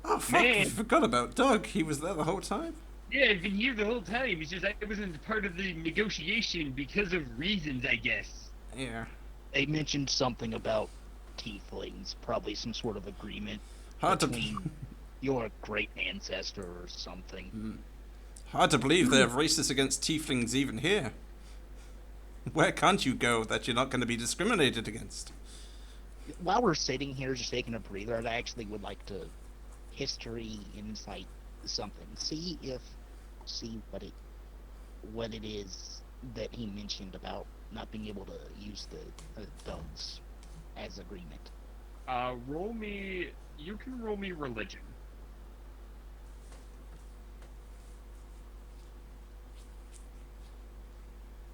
Oh, fuck, I Man. forgot about Doug. He was there the whole time? yeah, I've been here the whole time. It's just I wasn't part of the negotiation because of reasons, I guess. Yeah. They mentioned something about tieflings, probably some sort of agreement Hard to, between your great ancestor or something. hard to believe they're racist against tieflings even here. Where can't you go that you're not going to be discriminated against? While we're sitting here just taking a breather, I actually would like to history, insight, something. See what it is that he mentioned about not being able to use the dogs as agreement. Roll me. You can roll me religion.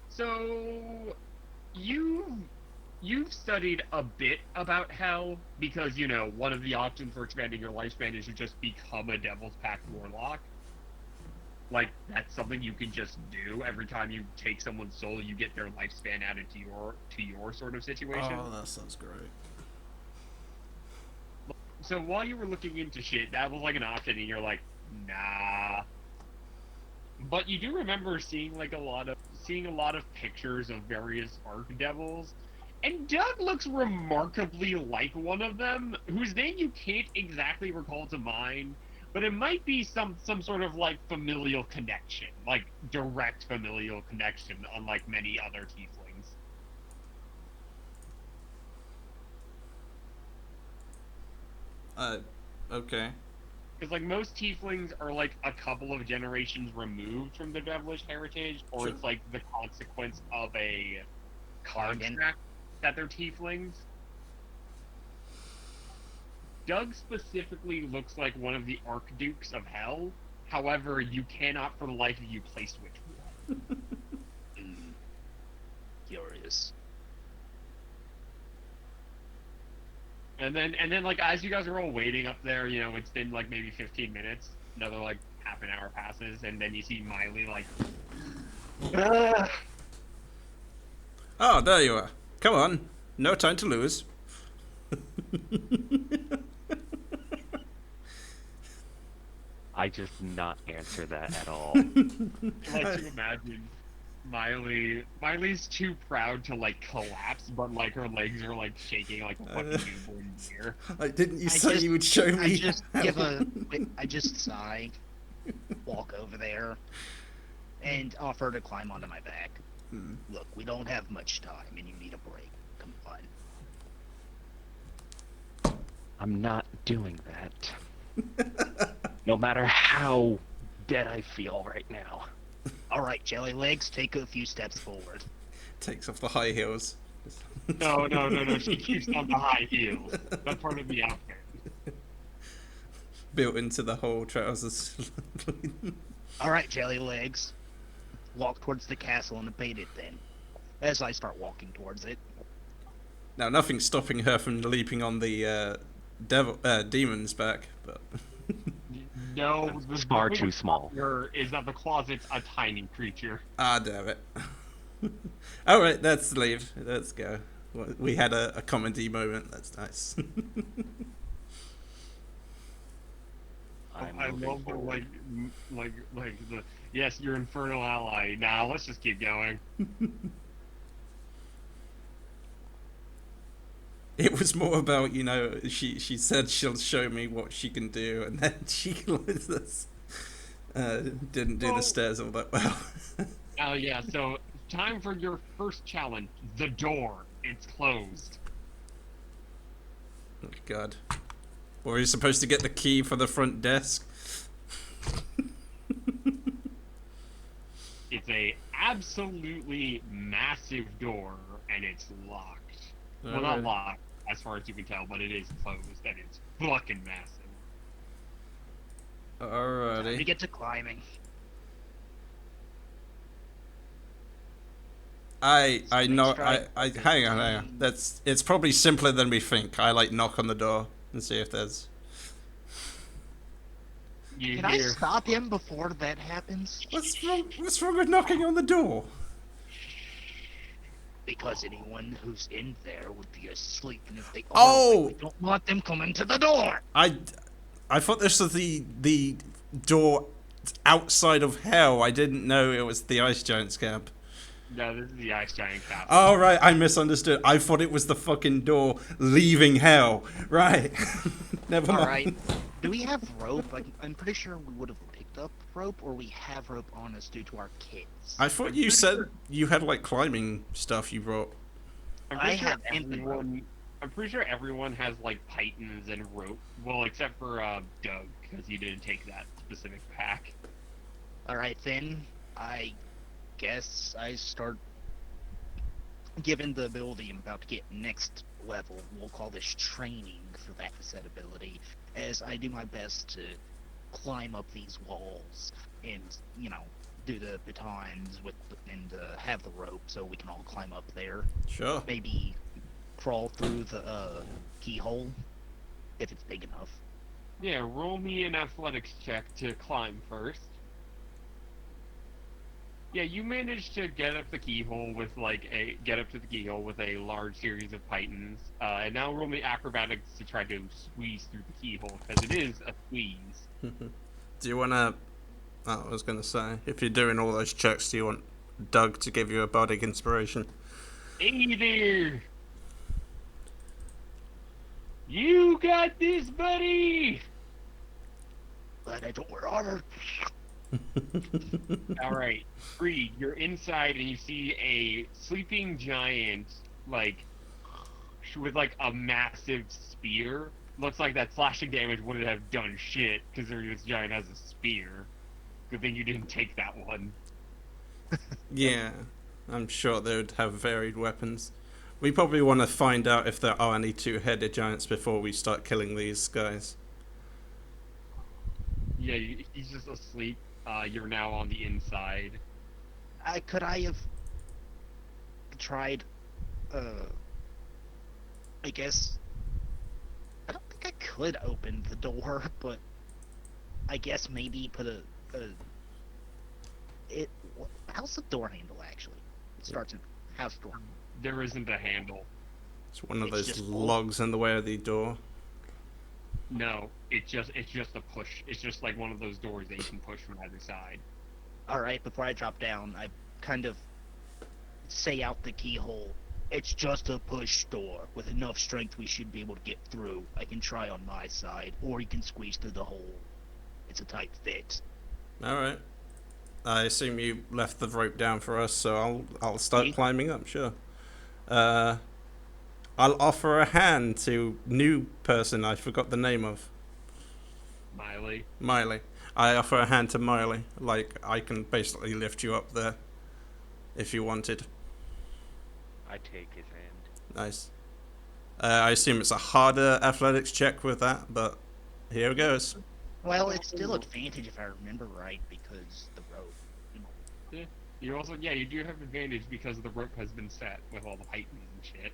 So you've studied a bit about hell because one of the options for expanding your lifespan is to just become a Devil's Pact warlock. Like that's something you can just do every time you take someone's soul. You get their lifespan added to your sort of situation. Oh, that sounds great. So while you were looking into shit, that was like an option, and you're like, nah. But you do remember seeing a lot of pictures of various archdevils, and Doug looks remarkably like one of them, whose name you can't exactly recall to mind, but it might be some sort of like familial connection, like direct familial connection, unlike many other tieflings. Okay. Because like most tieflings are like a couple of generations removed from their devilish heritage, or Sure. it's like the consequence of a Bargain. contract that they're tieflings. Doug specifically looks like one of the Archdukes of Hell. However, you cannot for the life of you place which one. Curious. And then like as you guys are all waiting up there, it's been like maybe 15 minutes. Another like half an hour passes, and then you see Miley like, "Ah." Oh, there you are. Come on. No time to lose. I just not answer that at all. I like to imagine Miley's too proud to like collapse, but like her legs are like shaking like a fucking newborn deer. Like, didn't you I say just- you would show me? I just sigh, walk over there, and offer to climb onto my back. Hmm. Look, we don't have much time, and you need a break. Come on. I'm not doing that. No matter how dead I feel right now. All right, Jelly Legs, take a few steps forward. Takes off the high heels. No. She keeps on the high heels. That's part of the outfit. Built into the whole trousers. All right, Jelly Legs, walk towards the castle and abate it then. As I start walking towards it. Now, nothing's stopping her from leaping on the demon's back, but No, It's far too small. Is that the closet's a tiny creature? ah, damn it. All right, let's leave. Let's go. We had a comedy moment. That's nice. I'm I moving love the forward. like the yes, your infernal ally. Now let's just keep going. It was more about, she said she'll show me what she can do, and then she didn't do the Well- stairs all that well. Oh yeah, so time for your first challenge. The door. It's closed. Oh, God. Or are you supposed to get the key for the front desk? It's a absolutely massive door, and it's locked. Well, not Alright. locked, as far as you can tell, but it is closed, and it's fucking massive. We Alrighty. get to climbing. I know. Strike. I hang on. It's probably simpler than we think. I knock on the door and see if there's. You Can I hear stop him before that happens? What's wrong? What's wrong with knocking on the door? Because anyone who's in there would be asleep, and if they are, Oh! we don't want them coming to the door. I thought this was the door outside of hell. I didn't know it was the ice giant's camp. No, this is the ice giant cap. Oh right, I misunderstood. I thought it was the fucking door leaving hell. Right. Never All mind. right. Do we have rope? I'm pretty sure we would have picked up rope, or we have rope on us due to our kits. I thought you said you had climbing stuff you brought. I'm I pretty sure have everything. I'm pretty sure everyone has like pythons and rope. Well, except for Doug, because he didn't take that specific pack. Alright then, I guess I start, given the ability I'm about to get next level, we'll call this training for that said ability, as I do my best to climb up these walls and, you know, do the batons with and have the rope so we can all climb up there. Sure. Maybe crawl through the keyhole if it's big enough. Yeah, roll me an athletics check to climb first. Yeah, you managed to get up the keyhole with a large series of pythons, and now roll me acrobatics to try to squeeze through the keyhole because it is a squeeze. Do you want to... Oh, I was going to say, if you're doing all those checks, do you want Doug to give you a bardic inspiration? Hey there! You got this, buddy! But I don't wear armor. Alright, Creed, you're inside and you see a sleeping giant, like, with like a massive spear. Looks like that slashing damage wouldn't have done shit, considering this giant has a spear. Good thing you didn't take that one. Yeah, I'm sure they would have varied weapons. We probably want to find out if there are any two-headed giants before we start killing these guys. Yeah, he's just asleep. You're now on the inside. Could I have tried, I guess, I don't think I could open the door, but I guess maybe put how's the door handle actually? It starts in house door. There isn't a handle. It's one of It's those just logs in the way of the door. No, it's just a push. It's just like one of those doors that you can push from either side. Alright, before I drop down, I kind of say out the keyhole. It's just a push door. With enough strength, we should be able to get through. I can try on my side, or you can squeeze through the hole. It's a tight fit. Alright. I assume you left the rope down for us, so I'll start Me? climbing up, sure. I'll offer a hand to new person I forgot the name of. Miley. I offer a hand to Miley. Like, I can basically lift you up there if you wanted. I take his hand. Nice. I assume it's a harder athletics check with that, but here goes. Well, it's still advantage if I remember right, because the rope. Yeah. You also, you do have advantage because the rope has been set with all the pythons and shit.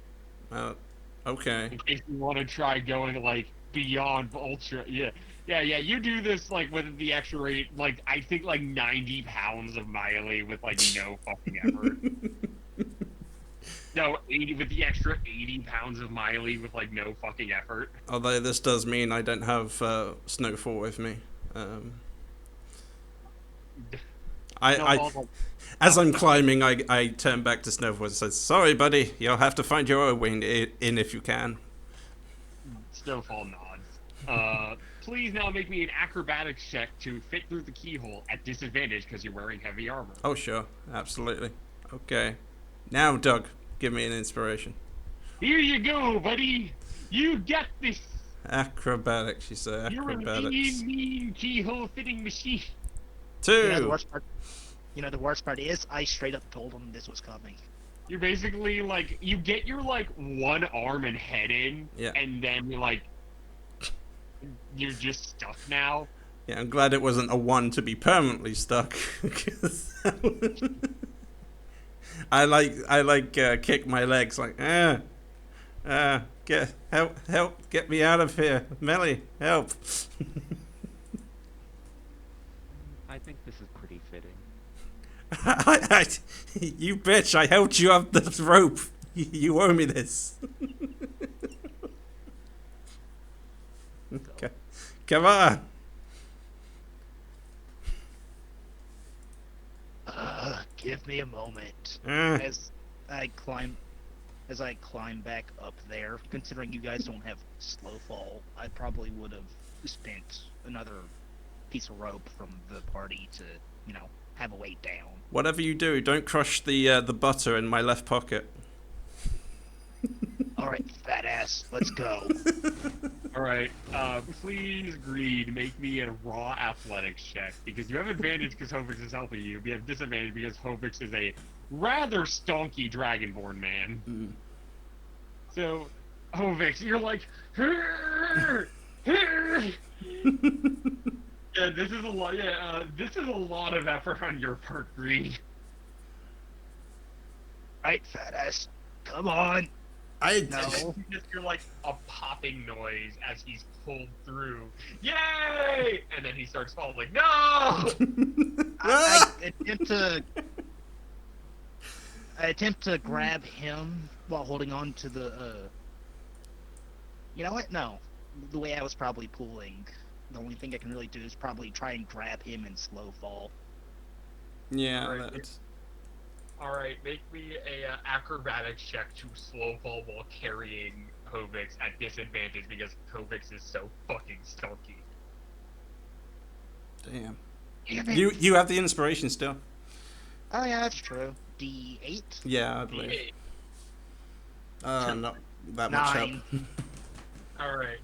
Okay. In case you want to try going like beyond ultra, yeah, you do this like with the extra rate, like I think like 90 pounds of Miley with like no fucking effort. No, 80 with the extra 80 pounds of Miley with like no fucking effort. Although this does mean I don't have Snowfall with me. As I'm climbing, I turn back to Snowfall and says, "Sorry, buddy, you'll have to find your own way in if you can." Snowfall nods. Please now make me an acrobatics check to fit through the keyhole at disadvantage because you're wearing heavy armor. Oh, sure. Absolutely. Okay. Now, Doug, give me an inspiration. Here you go, buddy. You got this. Acrobatics, you say. You're a Acrobatics. mean keyhole fitting machine. Two. The worst part is I straight up told him this was coming. You're basically like, you get your like one arm and head in, Yeah. and then you're just stuck now. Yeah, I'm glad it wasn't a one to be permanently stuck. 'Cause I kick my legs like, help, get me out of here, Melly, help. I think this is pretty fitting. You bitch! I helped you up the rope. You owe me this. Okay. Come on. Give me a moment. Uh, As I climb back up there, considering you guys don't have slow fall, I probably would have spent another piece of rope from the party to, have a way down. whatever you do, don't crush the butter in my left pocket. Alright, fat ass. Yes, let's go. All right. Please, Greed, make me a raw athletics check because you have advantage because Hovix is helping you. We have disadvantage because Hovix is a rather stonky dragonborn man. Mm. So, Hovix, you're like, "Hurr! Hurr!" Yeah, this is a lot. Yeah, this is a lot of effort on your part, Greed. Right, fat ass. Come on. I No. And then you just hear like a popping noise as he's pulled through. Yay! And then he starts falling. No! I attempt to grab him while holding on to the. You know what? No. The way I was probably pulling, the only thing I can really do is probably try and grab him and slow fall. Yeah, Right. that's... Alright, make me a acrobatics check to slow fall while carrying Hovix at disadvantage because Hovix is so fucking stonky. Damn. Damn it. You have the inspiration still. Oh yeah, that's true. D8? Yeah, I believe. Yeah. Not that much help. 9. Alright,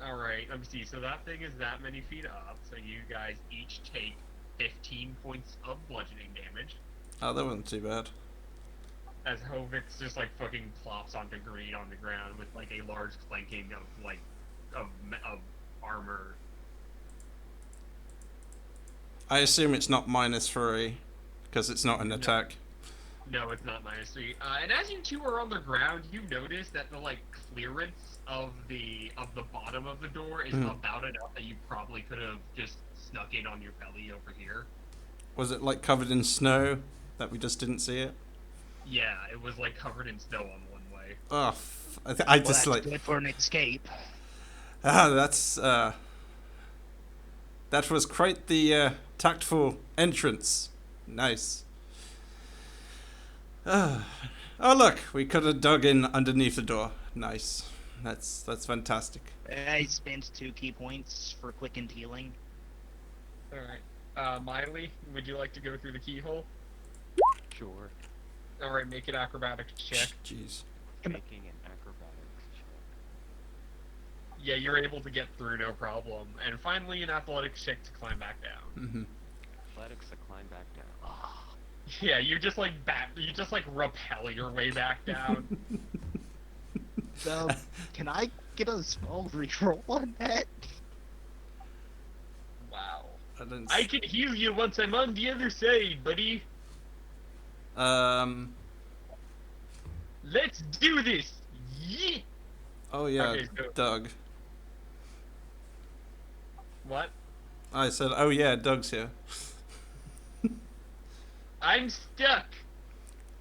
Alright, let me see. So that thing is that many feet up, so you guys each take 15 points of bludgeoning damage. Oh, that wasn't too bad. As Hovix just like fucking plops onto Greed on the ground with like a large clanking of like of armor. I assume it's not -3, because it's not an attack. No, it's not -3. And as you two are on the ground, you notice that the like clearance of the bottom of the door is about enough that you probably could have just snuck in on your belly over here. Was it like covered in snow that we just didn't see it? Yeah, it was like covered in snow on one way. Oh, I Well, just that's like... good for an escape. that's that was quite the tactful entrance. Nice. Oh look, we could have dug in underneath the door. Nice. That's fantastic. I spent 2 key points for quickened healing. Alright. Miley, would you like to go through the keyhole? Sure. Alright, make an acrobatics check. Jeez. Making an acrobatics check. Yeah, you're able to get through no problem. And finally, an athletics check to climb back down. Mm-hmm. Athletics to climb back down. Ah. Yeah, you just like rappel your way back down. So, can I get a small reroll on that? Wow. I didn't... I can heal you once I'm on the other side, buddy. Let's do this. Yeet. Oh yeah, Okay, so- Doug. What? I said, oh yeah, Doug's here. I'm stuck.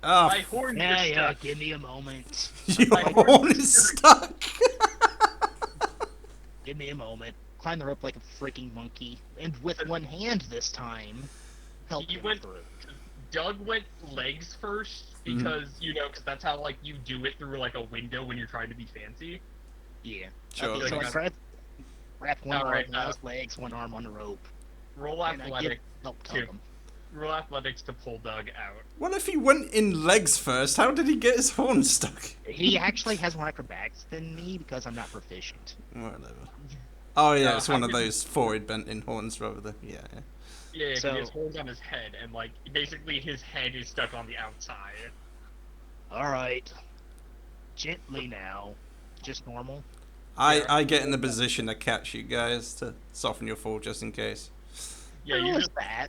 Oh, My horns are Yeah, stuck. give me a moment. your horn is stuck. Give me a moment. Climb the rope like a freaking monkey, and with one hand this time. Help You him went- through. Doug went legs first because because that's how like you do it through like a window when you're trying to be fancy. Yeah. Sure. Okay, so I wrap one arm Alright, around his legs, one arm on the rope, Roll and I give athletics. help tug Two. him. Roll athletics to pull Doug out. Well, if he went in legs first, how did he get his horn stuck? He actually has more acrobatics than me because I'm not proficient. Whatever. Oh yeah, No, it's one how of did- those forward bent in horns rather than yeah. Yeah, So- he has horns on his head, and like basically his head is stuck on the outside. Alright. Gently now. Just normal. I get in the position to catch you guys to soften your fall just in case. Yeah, Where you was just that?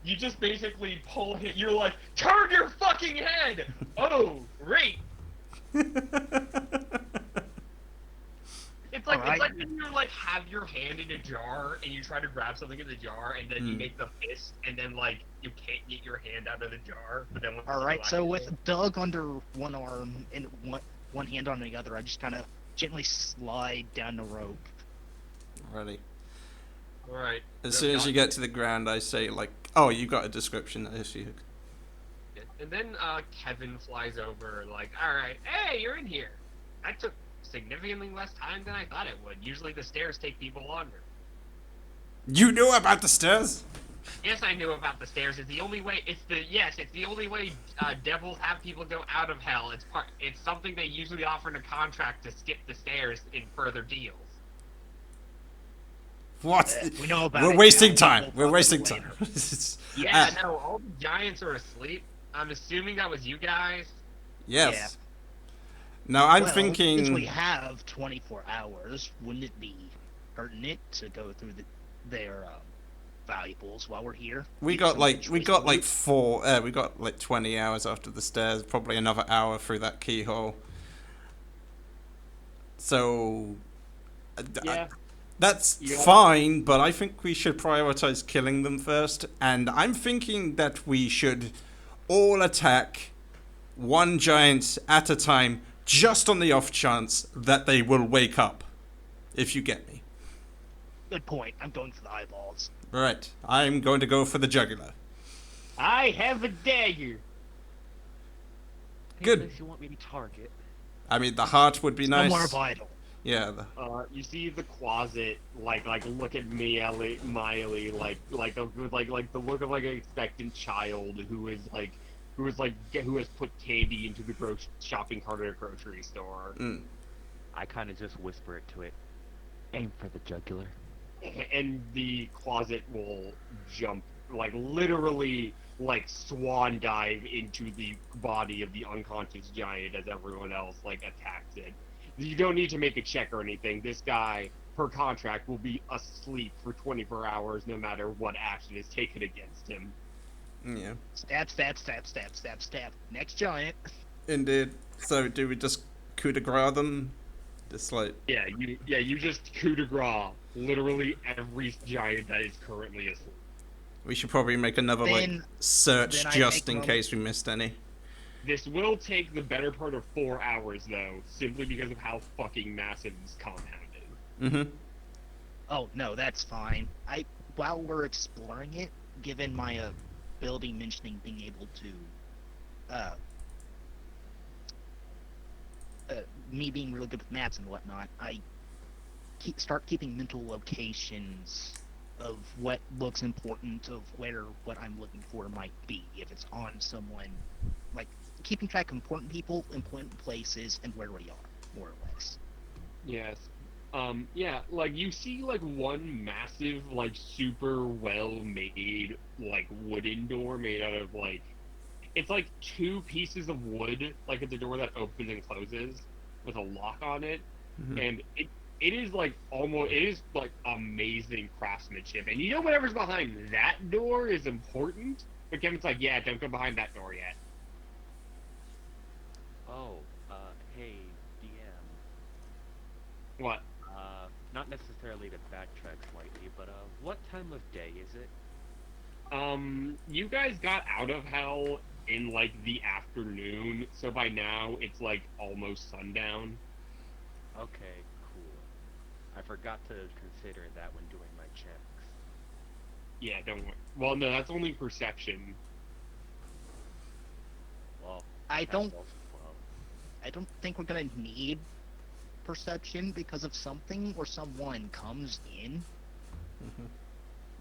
you just basically pull him. You're like, turn your fucking head. Oh, great. It's like Alright. it's like when you like have your hand in a jar and you try to grab something in the jar and then you make the fist and then like you can't get your hand out of the jar. But then once you Alright, so relax with Doug under one arm and one hand on the other, I just kind of gently slide down the rope. Ready. Alright. As soon as you get to the ground, I say like, "Oh, you got a description if you." And then Kevin flies over like, alright, hey, you're in here. That took significantly less time than I thought it would. Usually the stairs take people longer. You know about the stairs? Yes, I knew about the stairs. It's the only way. It's the only way devils have people go out of hell. It's something they usually offer in a contract to skip the stairs in further deals. What? We know about We're it wasting now. time. We'll We're talk about it wasting time. later. Yeah, no, all the giants are asleep. I'm assuming that was you guys. Yes. Now I'm Well, since we thinking. have 24 hours, wouldn't it be pertinent to go through their valuables while we're here? We Get got some like good we choice got like loot? four. We got like 20 hours after the stairs. Probably another hour through that keyhole. So Yeah. that's Yeah. fine, but I think we should prioritize killing them first. And I'm thinking that we should all attack one giant at a time, just on the off chance that they will wake up. If you get me. Good point. I'm going for the eyeballs. Right. I'm going to go for the jugular. I have a dagger. Any Good. place you want me to target? I mean, the heart would be nice. Somewhere vital. Yeah. You see the closet, like look at Miley, like the look of like an expectant child who has put candy into the shopping cart at a grocery store. Mm. I kind of just whisper it to it. Aim for the jugular. And the closet will jump, like literally, like swan dive into the body of the unconscious giant as everyone else like attacks it. You don't need to make a check or anything. This guy, per contract, will be asleep for 24 hours no matter what action is taken against him. Yeah. Stab, stab, stab, stab, stab, stab. Next giant. Indeed. So do we just coup de grace them? Just like. You just coup de grace literally every giant that is currently asleep. We should probably make another Then- search then I just make in one- case we missed any. This will take the better part of 4 hours, though, simply because of how fucking massive this compound is. Mm-hmm. Oh no, that's fine. While we're exploring it, given my ability mentioning being able to me being really good with maps and whatnot, I start keeping mental locations of what looks important, of where what I'm looking for might be. If it's on someone, like keeping track of important people, important places, and where we are, more or less. Yes. Like you see like one massive, like super well made, like wooden door made out of like it's like two pieces of wood, like at the door that opens and closes with a lock on it. Mhm. And it is like amazing craftsmanship. And you know whatever's behind that door is important, but Kevin's like, yeah, don't go behind that door yet. Oh, hey, DM. What? Not necessarily to backtrack slightly, but what time of day is it? You guys got out of hell in like the afternoon, so by now it's like almost sundown. Okay, cool. I forgot to consider that when doing my checks. Yeah, don't worry. Well, no, that's only perception. Well, I that's don't also 12. I don't think we're gonna need perception because if something or someone comes in,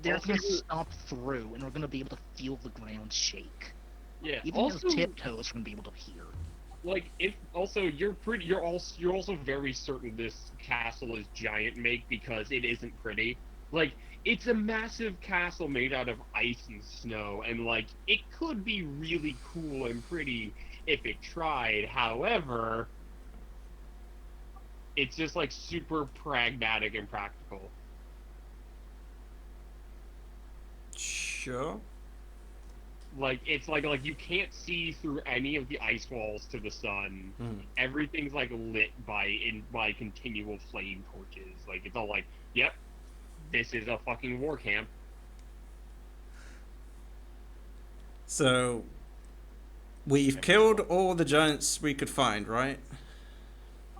they're Also, gonna stomp through, and we're gonna be able to feel the ground shake. Yeah. Even Also, those tiptoes, we're gonna be able to hear. like, if also you're also very certain this castle is giant make because it isn't pretty. Like, it's a massive castle made out of ice and snow, and like it could be really cool and pretty if it tried. However, it's just like super pragmatic and practical. Sure. Like it's like you can't see through any of the ice walls to the sun. Mm. Everything's like lit by continual flame torches. Like it's all like, yep, this is a fucking war camp. So we've killed all the giants we could find, right?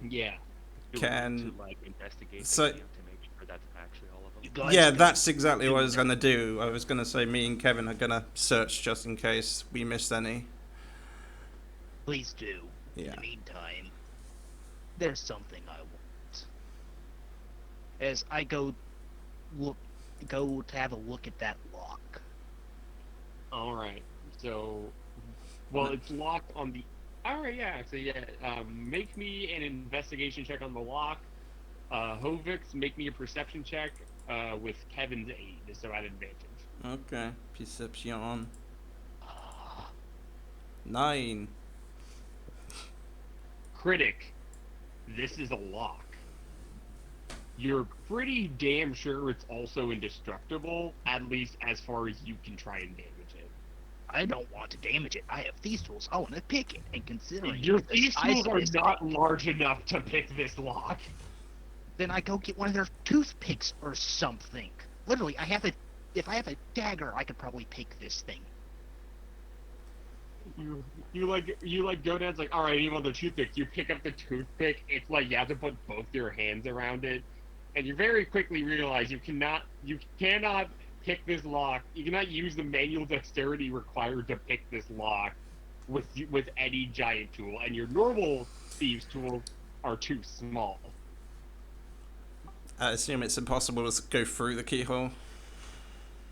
Yeah. Do we Can- need to, like, investigate so- the camp to make sure that's actually all of them? You guys Yeah, go that's exactly what I do was gonna do. I was gonna say me and Kevin are gonna search just in case we missed any. Please do. In Yeah. the meantime, there's something I want. As I go to have a look at that lock, All right. So, well, it's locked on the. All right, yeah. So yeah, make me an investigation check on the lock. Hovix, make me a perception check. With Kevin's aid, so at advantage. Okay. Perception. 9. Critic, this is a lock. You're pretty damn sure it's also indestructible, at least as far as you can try and damage it. I don't want to damage it. I have these tools. I want to pick it. And considering Your the these size tools of are this not thing, large enough to pick this lock. then I go get one of their toothpicks or something. Literally, I have a. If I have a dagger, I could probably pick this thing. You go down. It's like, all right, I need one of the toothpicks. You pick up the toothpick. It's like you have to put both your hands around it, and you very quickly realize you cannot pick this lock. You cannot use the manual dexterity required to pick this lock with any giant tool, and your normal thieves tools are too small. I assume it's impossible to go through the keyhole.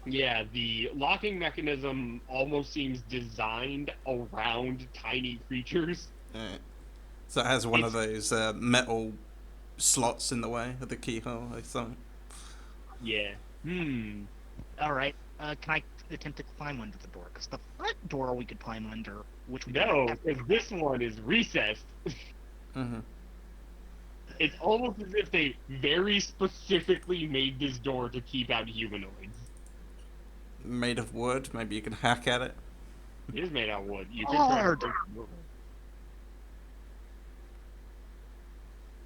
Yeah, the locking mechanism almost seems designed around tiny creatures. Right. So it has one of It's- those metal slots in the way of the keyhole, I think. Yeah. All right. Can I attempt to climb under the door? Because the front door we could climb under, which we No, have because this one is recessed. Mm-hmm. It's almost as if they very specifically made this door to keep out humanoids. Made of wood. Maybe you can hack at it. It is made out of wood. You can Hard. try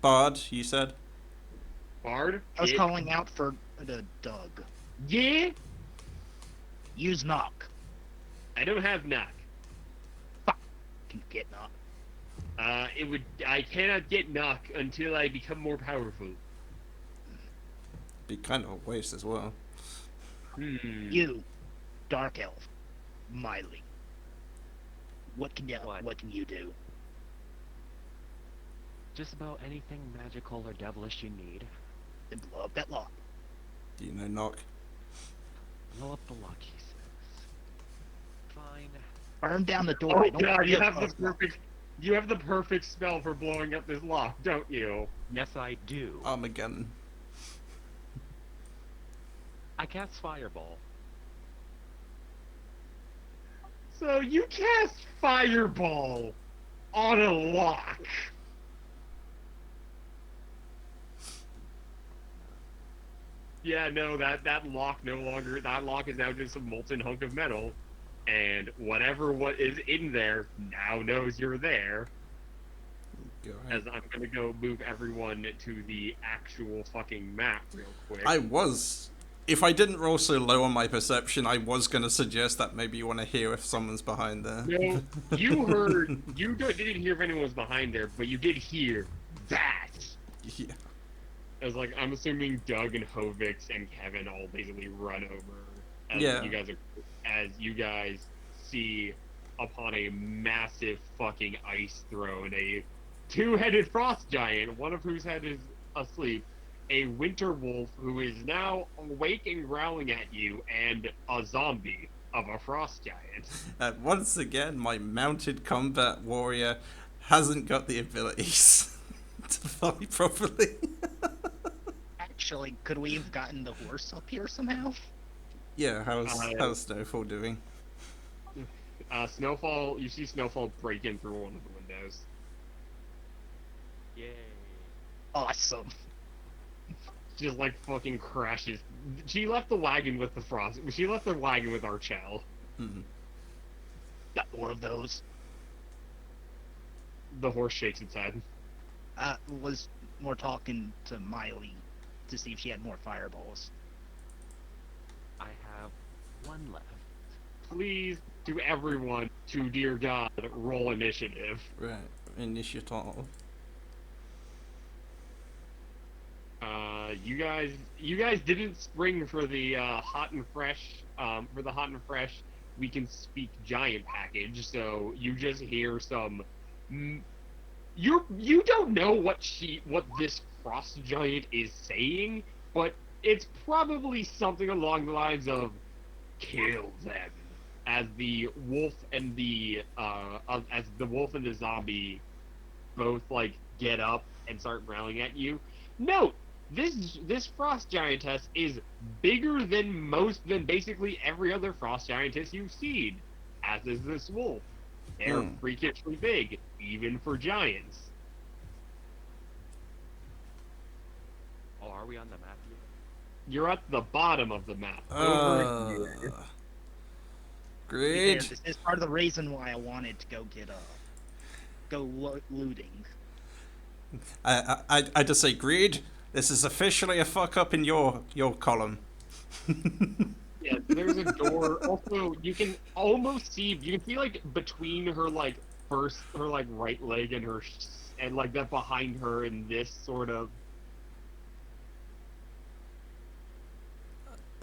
Bard, you said? Bard? I was Yeah. calling out for the Doug. Yeah? Use knock. I don't have knock. Can you get knock? I cannot get knock until I become more powerful. Be kind of a waste as well. You, Dark Elf, Miley. What can you do? Just about anything magical or devilish you need. Then blow up that lock. Do you know knock? Blow up the lock, he says. Fine. Burn down the door. Oh I don't god, you give have a the perfect you have the perfect spell for blowing up this lock, don't you? Yes, I do. Armageddon. I cast Fireball. So you cast Fireball on a lock. Yeah, no, that lock no longer. That lock is now just a molten hunk of metal, and what is in there now knows you're there. Go As ahead. I'm gonna go move everyone to the actual fucking map real quick. I was. If I didn't roll so low on my perception, I was going to suggest that maybe you want to hear if someone's behind there. No, you heard. Didn't hear if anyone was behind there, but you did hear that. Yeah. I was like, I'm assuming Doug and Hovix and Kevin all basically run over Yeah. as you guys see upon a massive fucking ice throne, a two-headed frost giant, one of whose head is asleep, a winter wolf who is now awake and growling at you, and a zombie of a frost giant. Once again, my mounted combat warrior hasn't got the abilities to fight properly. Actually, could we have gotten the horse up here somehow? Yeah, how's Snowfall doing? Snowfall, you see Snowfall break in through one of the windows. Yay. Awesome. Just like fucking crashes. She left the wagon with the frost. She left the wagon with Archel. Mhm. Got more of those. The horse shakes its head. Was more talking to Miley to see if she had more fireballs. I have one left. Please, to everyone, to dear God, roll initiative. Right, initiative. You guys didn't spring for the hot and fresh. For the hot and fresh, we can speak giant package. So you just hear some. You don't know what this frost giant is saying, but it's probably something along the lines of "kill them." as the wolf and the as the wolf and the zombie both like get up and start growling at you. Note, this frost giantess is bigger than basically every other frost giantess you've seen, as is this wolf. They're freakishly big, even for giants. Oh, are we on the map yet? You're at the bottom of the map. Over here. To be fair, Great. this is part of the reason why I wanted to go get looting. I just say, Greed, this is officially a fuck up in your column. Yeah, there's a door. Also, you can see like between her like her like right leg and and like that behind her in this sort of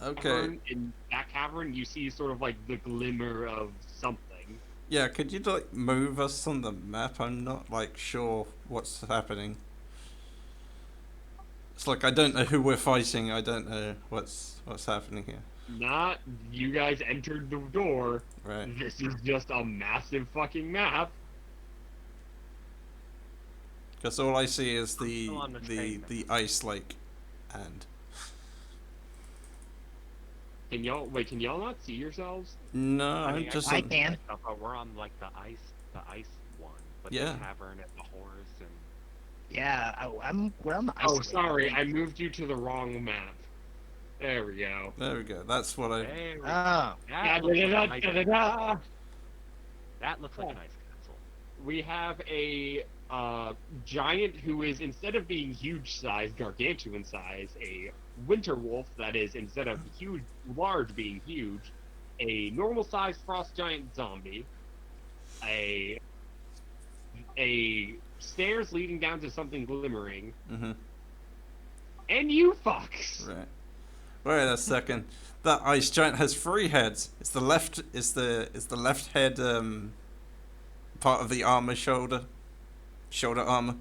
Okay. cavern. In that cavern, you see sort of like the glimmer of something. Yeah, could you like move us on the map? I'm not like sure what's happening. It's like I don't know who we're fighting. I don't know what's happening here. Not you guys entered the door. Right. This is just a massive fucking map. Because all I see is Still on the same the ice like, and Can y'all not see yourselves? no, I I'm mean, just I on- can. But we're on like the ice one, but Yeah. the cavern and the horse and Yeah, we're on the ice. Oh, sorry, I moved you to the wrong map. There we go. There we go. That's what I. There we go. Oh, That looks like a nice, Da-da-da-da-da-da. that looks like a nice castle. We have a giant who is, instead of being huge size, gargantuan size, a winter wolf that is, instead of large being huge, a normal sized frost giant zombie, a stairs leading down to something glimmering, Mm-hmm. and you fucks. Right. Wait a second. That ice giant has 3 heads. Is the left head part of the armor shoulder armor?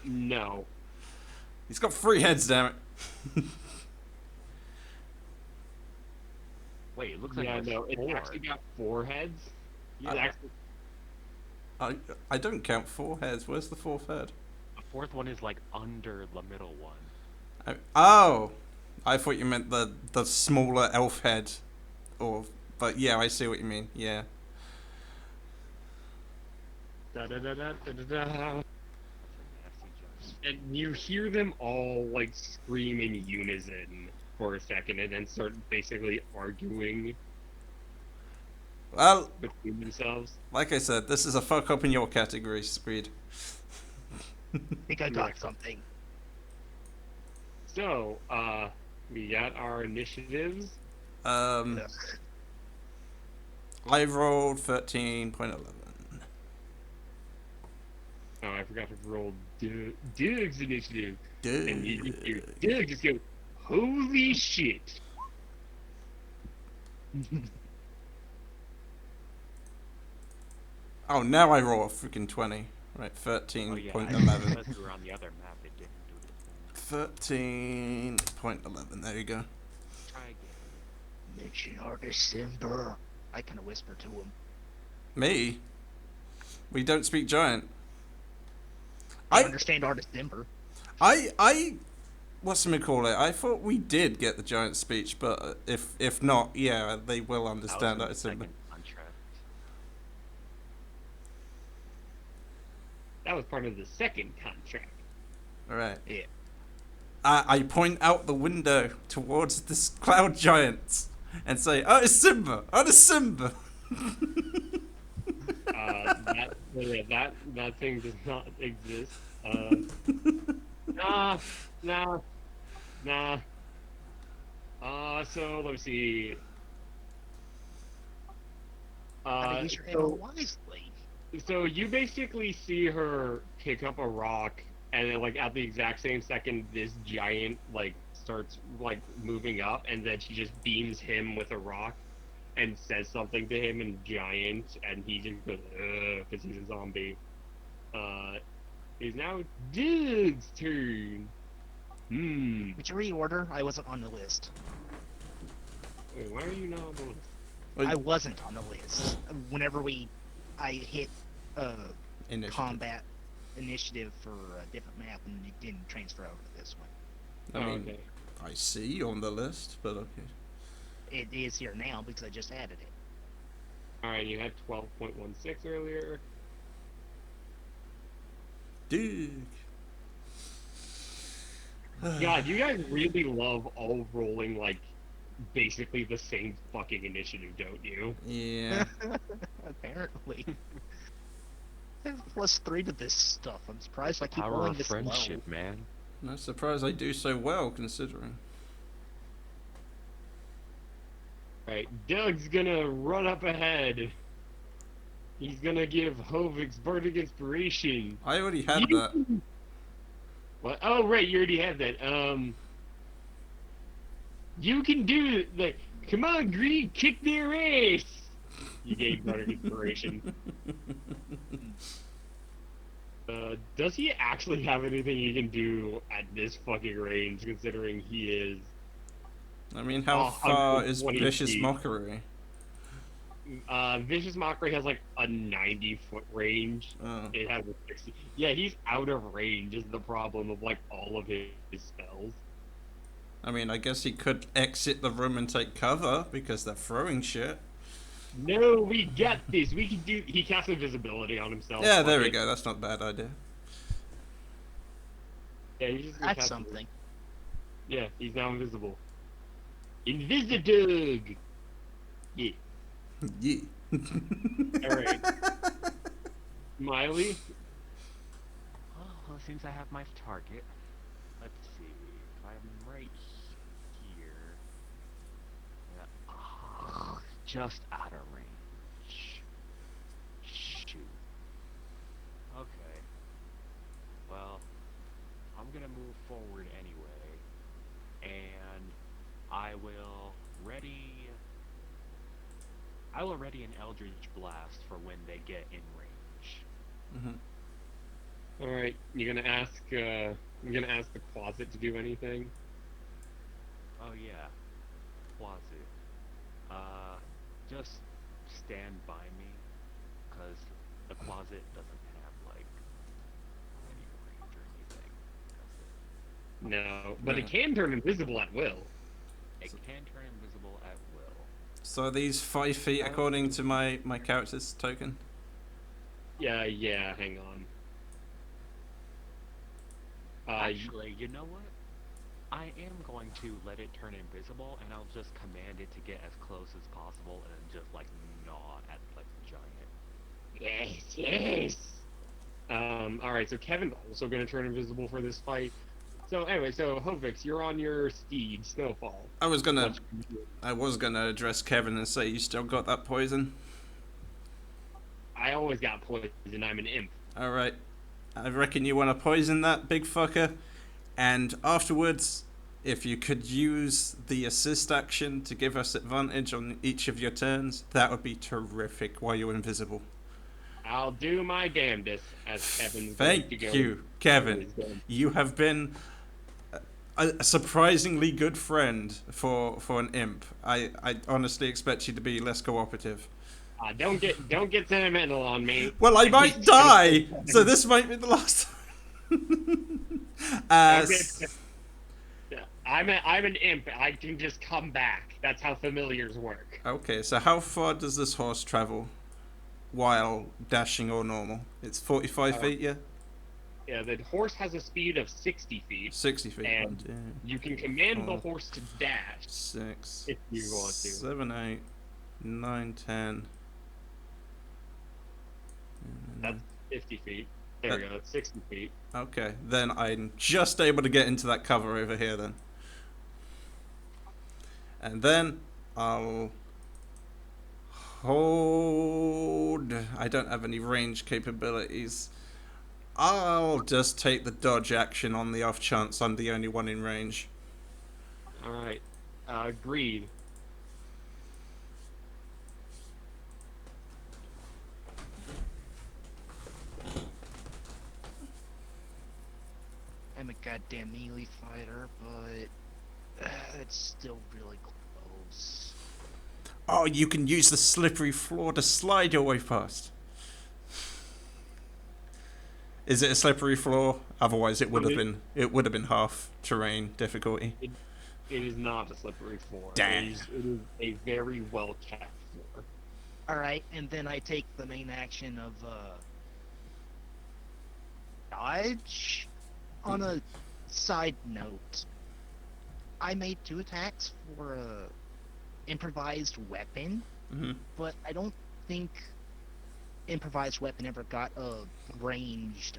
No. He's got 3 heads, damn it. Wait, it looks like Yeah, there's no, it's 4. actually got 4 heads. It's Yeah. actually I don't count 4 heads. Where's the 4th head? The 4th one is like under the middle one. Oh, I thought you meant the smaller elf head, but yeah, I see what you mean. Yeah. da-da-da-da-da-da-da. That's a nasty giant. And you hear them all like scream in unison for a second and then start basically arguing Well, between themselves. like I said, this is a fuck up in your category, Screed. I think I got something. So, we got our initiatives. I rolled 13.11. Oh, I forgot to roll Doug's initiative. And you hear Dude. Doug just go, holy shit. Oh, now I roll a freaking 20. Right, Oh yeah, 13.11. because we were on the other map, it didn't do the thing. 13.11. There you go. Try again. Mention our December. I kind of whisper to him. Me? We don't speak giant. I understand our December. What's it call it? I thought we did get the giant speech, but if not, yeah, they will understand That that. was in It's the in second contract. That was part of the second contract. all right. Yeah. I point out the window towards this cloud giant and say, "Oh, it's Simba! Oh, it's Simba!" That thing does not exist. Nah. So let me see. Gotta use your ammo wisely. So you basically see her pick up a rock, and then like at the exact same second, this giant like starts like moving up, and then she just beams him with a rock, and says something to him in giant, and he just goes because he's a zombie. It's now Doug's turn. Would you reorder? I wasn't on the list. Wait, why are you not on the list? Well, I wasn't on the list. Whenever I hit initiative. combat initiative for a different map, and it didn't transfer over to this one. I mean, okay. I see you on the list, but okay. It is here now because I just added it. All right, you had 12.16 earlier. Dude. God, you guys really love all rolling like basically the same fucking initiative, don't you? Yeah. Apparently. I have +3 to this stuff. I'm surprised I keep Power rolling of this low. friendship, man. Not surprised I do so well, considering. Right, Doug's gonna run up ahead. He's gonna give Hovix Bardic Inspiration. I already had You- that. What? Oh, right, you already have that. You can do it. Like, come on, Greed, kick their ass. You gave Bardic Inspiration. Does he actually have anything he can do at this fucking range, considering he is I mean, how far is 120 Vicious feet. Mockery? Vicious Mockery has like a 90-foot range. Oh. It has a 60. Yeah, he's out of range is the problem of like all of his spells. I mean, I guess he could exit the room and take cover because they're throwing shit. No, we got this. We can do. He casts invisibility on himself. Yeah, there we Fuck it. go. That's not a bad idea. Yeah, he's just That's cast- something. Yeah, he's now invisible. Invisidug. Yeah. Yeah. Alright. Miley. Well, since I have my target, let's see. If I'm right here, just out of range. Shoot. Okay. Well, I'm gonna move forward anyway, and I will ready an Eldritch Blast for when they get in range. Mhm. All right, you're gonna ask the closet to do anything. Oh yeah, Closet. Just stand by me, cause the closet doesn't have like any range or anything. No, but Yeah. it can turn invisible at will. It can turn invisible at will. So are these 5 feet according to my character's token? Yeah. Hang on. Actually, you know what? I am going to let it turn invisible, and I'll just command it to get as close as possible, and then just like gnaw at like the giant. Yes. All right. So Kevin's also gonna turn invisible for this fight. So anyway, so Hovix, you're on your steed, Snowfall. I was gonna What's- address Kevin and say you still got that poison. I always got poison. I'm an imp. All right. I reckon you want to poison that big fucker, and afterwards, if you could use the assist action to give us advantage on each of your turns, that would be terrific while you're invisible. I'll do my damnedest as Kevin's Thank going to go. you, Kevin. You have been a surprisingly good friend for an imp. I honestly expect you to be less cooperative. Don't get sentimental on me. Well, I might die, so this might be the last time. I'm an imp. I can just come back. That's how familiars work. Okay, so how far does this horse travel while dashing or normal? It's 45 feet, yeah? Yeah, the horse has a speed of 60 feet. 60 feet. And 1, 2, you can command the Oh. horse to dash 6, if you want to. 7, 8, 9, 10. That's 50 feet. There we go. That's 60 feet. Okay, then I'm just able to get into that cover over here then. And then I'll hold... I don't have any range capabilities. I'll just take the dodge action on the off chance I'm the only one in range. All right. Greed. I'm a goddamn melee fighter, but it's still really close. Oh, you can use the slippery floor to slide your way past. Is it a slippery floor? Otherwise, it would have been half terrain difficulty. It, it is not a slippery floor. Damn. It is a very well kept floor. All right, and then I take the main action of dodge. On a side note, I made 2 attacks for a improvised weapon, Hmm. but I don't think improvised weapon ever got a ranged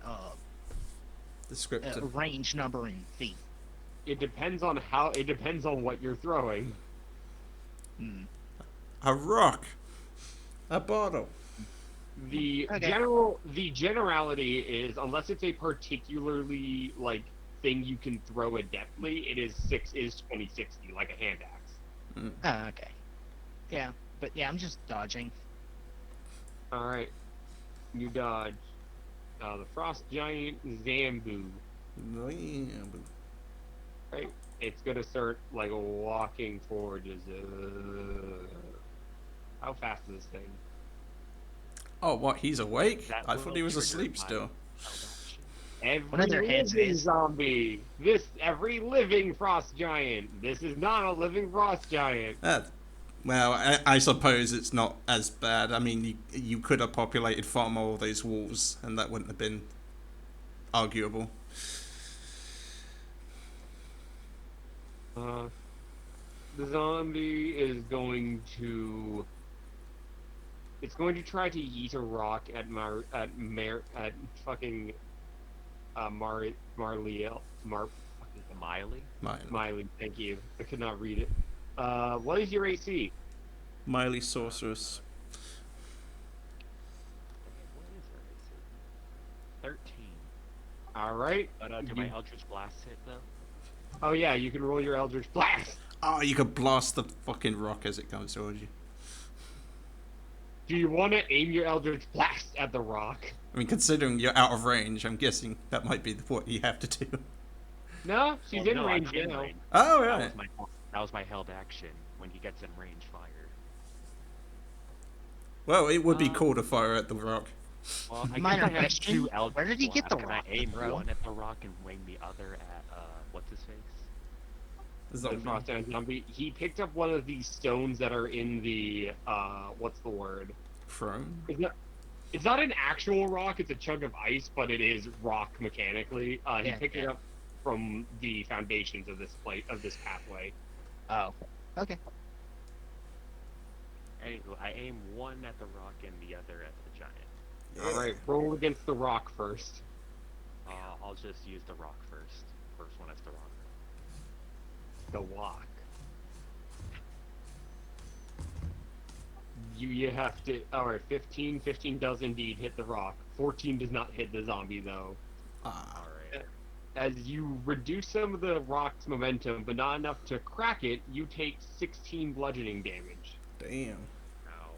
Descriptive. range number in feet. It depends on what you're throwing. Hmm. A rock. A bottle. Okay. The generality is, unless it's a particularly like thing you can throw adeptly, it is 2060, like a hand axe. Mm. Oh, okay. Yeah, but yeah, I'm just dodging. All right, you dodge. The frost giant Zambu. Right, it's gonna start like walking forward. How fast is this thing? Oh, what? He's awake? That I thought he will was trigger asleep my still. held action. Every One of their heads living is. zombie. Every living frost giant. This is not a living frost giant. Well, I suppose it's not as bad. I mean, you could have populated far more of those walls, and that wouldn't have been arguable. The zombie is going to. It's going to try to yeet a rock at fucking Marliel. Fucking Miley? Miley. Thank you. I could not read it. What is your AC? Miley Sorceress. What is her AC? 13. All right. But do my Eldritch Blast hit though? Oh yeah, you can roll your Eldritch Blast. Oh, you could blast the fucking rock as it comes towards you. Do you want to aim your Eldritch Blast at the rock? I mean, considering you're out of range, I'm guessing that might be what you have to do. No, she's Well, in no, I'm range in now. range. Oh, That right. was my held action. When he gets in range, fire. Well, it would be cool to fire at the rock. Well, I Minor guess I have question, 2 Eldritch where did he get the Blasts. Can rock, I aim bro? one at the rock and wing the other at what's his face? The The zombie. frost giant zombie. He picked up one of these stones that are in the what's the word? Throne? It's not an actual rock. It's a chunk of ice, but it is rock mechanically. He Yeah, picked it yeah. up from the foundations of this pathway. Oh, okay. Anywho, I aim one at the rock and the other at the giant. All right, roll against the rock first. I'll just use the rock first. First one is the rock. The rock. You have to. All right, 15. 15 does indeed hit the rock. 14 does not hit the zombie though. Ah, Alright. As you reduce some of the rock's momentum, but not enough to crack it, you take 16 bludgeoning damage. damn. Now,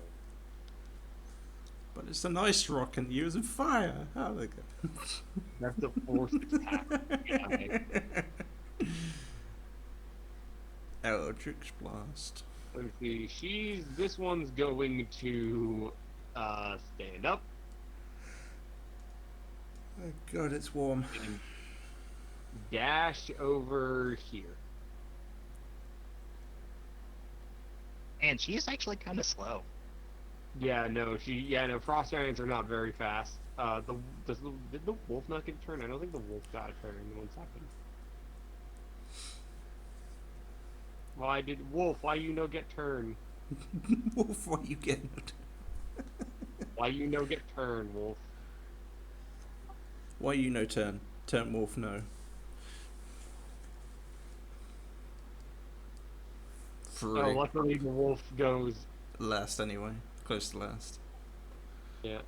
But it's a nice rock and using fire. How they go? That's a force attack. Yeah. Eldritch Blast. Let's see. This one's going to stand up Oh god, it's warm. and dash over here. And she is actually kind of slow. Frost giants are not very fast. Did the wolf not get a turn? I don't think the wolf got a turn in 1 second. Why you no get turn? Wolf, what you getting? Why you no get turn, wolf? Why you no turn? Turn wolf no. Three. Oh, luckily the wolf goes. Last anyway. Close to last. Yeah.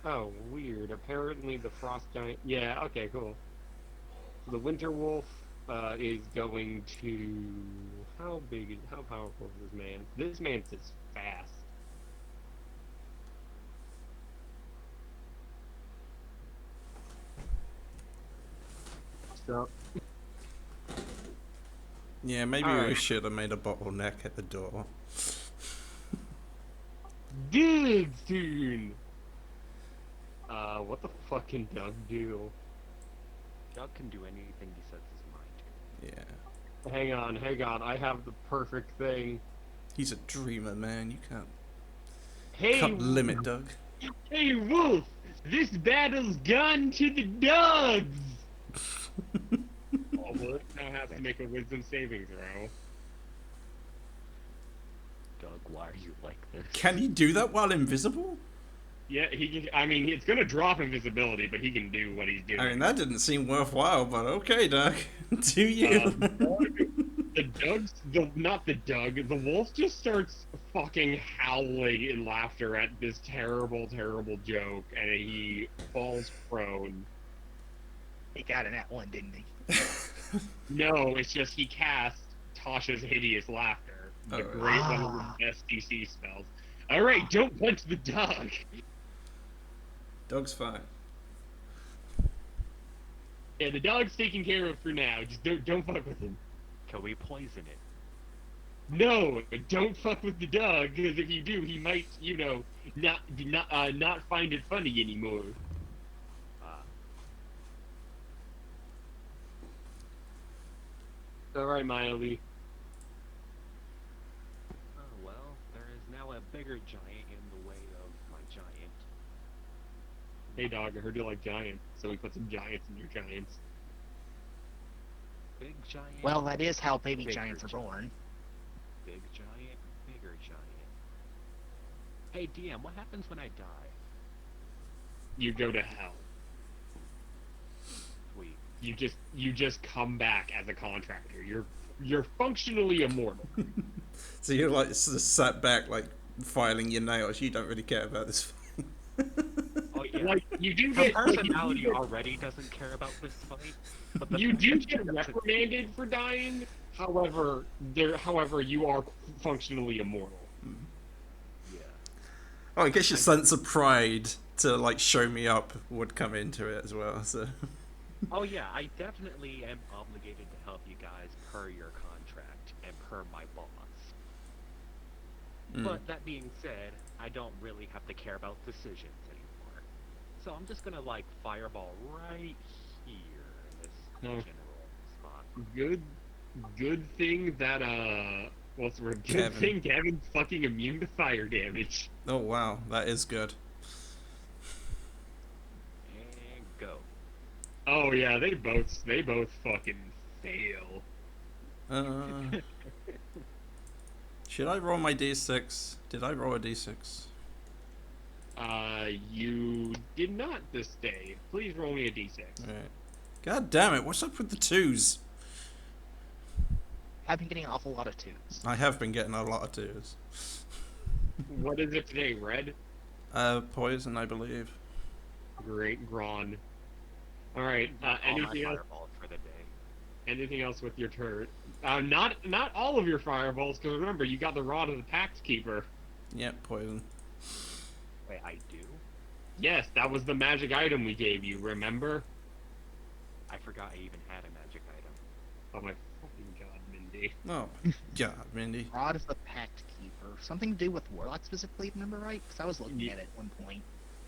Oh, weird. Apparently the frost giant. Yeah. Okay. Cool. So the winter wolf is going to. How powerful is this man? This man's just fast. So Yeah, maybe we Alright. should have made a bottleneck at the door. Dig's turn. What the fuck can Doug do? Doug can do anything he sets his mind to. Yeah. Hang on. I have the perfect thing. He's a dreamer, man. You Hey, can't limit Doug. hey, Wolf! This battle's gone to the dogs! Oh, Wolf now has to make a wisdom saving throw. Doug, why are you like this? Can he do that while invisible? Yeah, he can. I mean, it's gonna drop invisibility, but he can do what he's doing. I mean, that didn't seem worthwhile, but okay, Doug. Do you? The wolf just starts fucking howling in laughter at this terrible, terrible joke, and he falls prone. He got in that one, didn't he? No, it's just he cast Tasha's Hideous Laughter, the Oh, great one of the best DC spells. Alright, don't punch the dog! Doug's fine. Yeah, the dog's taken care of for now, just don't fuck with him. Can we poison it? No, don't fuck with the dog, because if you do, he might, not find it funny anymore. Alright, Miley. Oh well, there is now a bigger giant in the way of my giant. Hey dog, I heard you like giants, so we put some giants in your giants. Big giant. Well, that is how baby bigger giants are born. Big giant, bigger giant. Hey DM, what happens when I die? You go to hell. Sweet. You just come back as a contractor. You're functionally immortal. So you're like sat back, like filing your nails. You don't really care about this fight. Oh yeah. Like you do Her get personality already doesn't care about this fight. But the you do fact get that it's a- reprimanded for dying. However, you are functionally immortal. Yeah. Oh, I guess your sense of pride to like show me up would come into it as well. So. Oh yeah, I definitely am obligated to help you guys per your contract and per my boss. But that being said, I don't really have to care about decisions anymore. So I'm just gonna like fireball right here in this No. general spot. Good thing that what's the word? Good Kevin. thing Kevin's fucking immune to fire damage. Oh wow, that is good. And go. Oh yeah, they both fucking fail. Should I roll my d6? Did I roll a d6? You did not this day. Please roll me a d6. Right. God damn it! What's up with the twos? I've been getting an awful lot of twos. I have been getting a lot of twos. What is it today? Red? Poison, I believe. Great, Gron. All right. All my Anything else? fireballs for the day. Anything else with your turn? Not all of your fireballs, because remember you got the Rod of the Pact Keeper. Yep, poison. Wait, I do? Yes, that was the magic item we gave you. Remember? I forgot I even had a magic item. Oh my fucking god, Mindy. Oh, God, Mindy. Rod of the Pact Keeper. Something to do with Warlock specifically, remember right? Because I was looking at it at one point.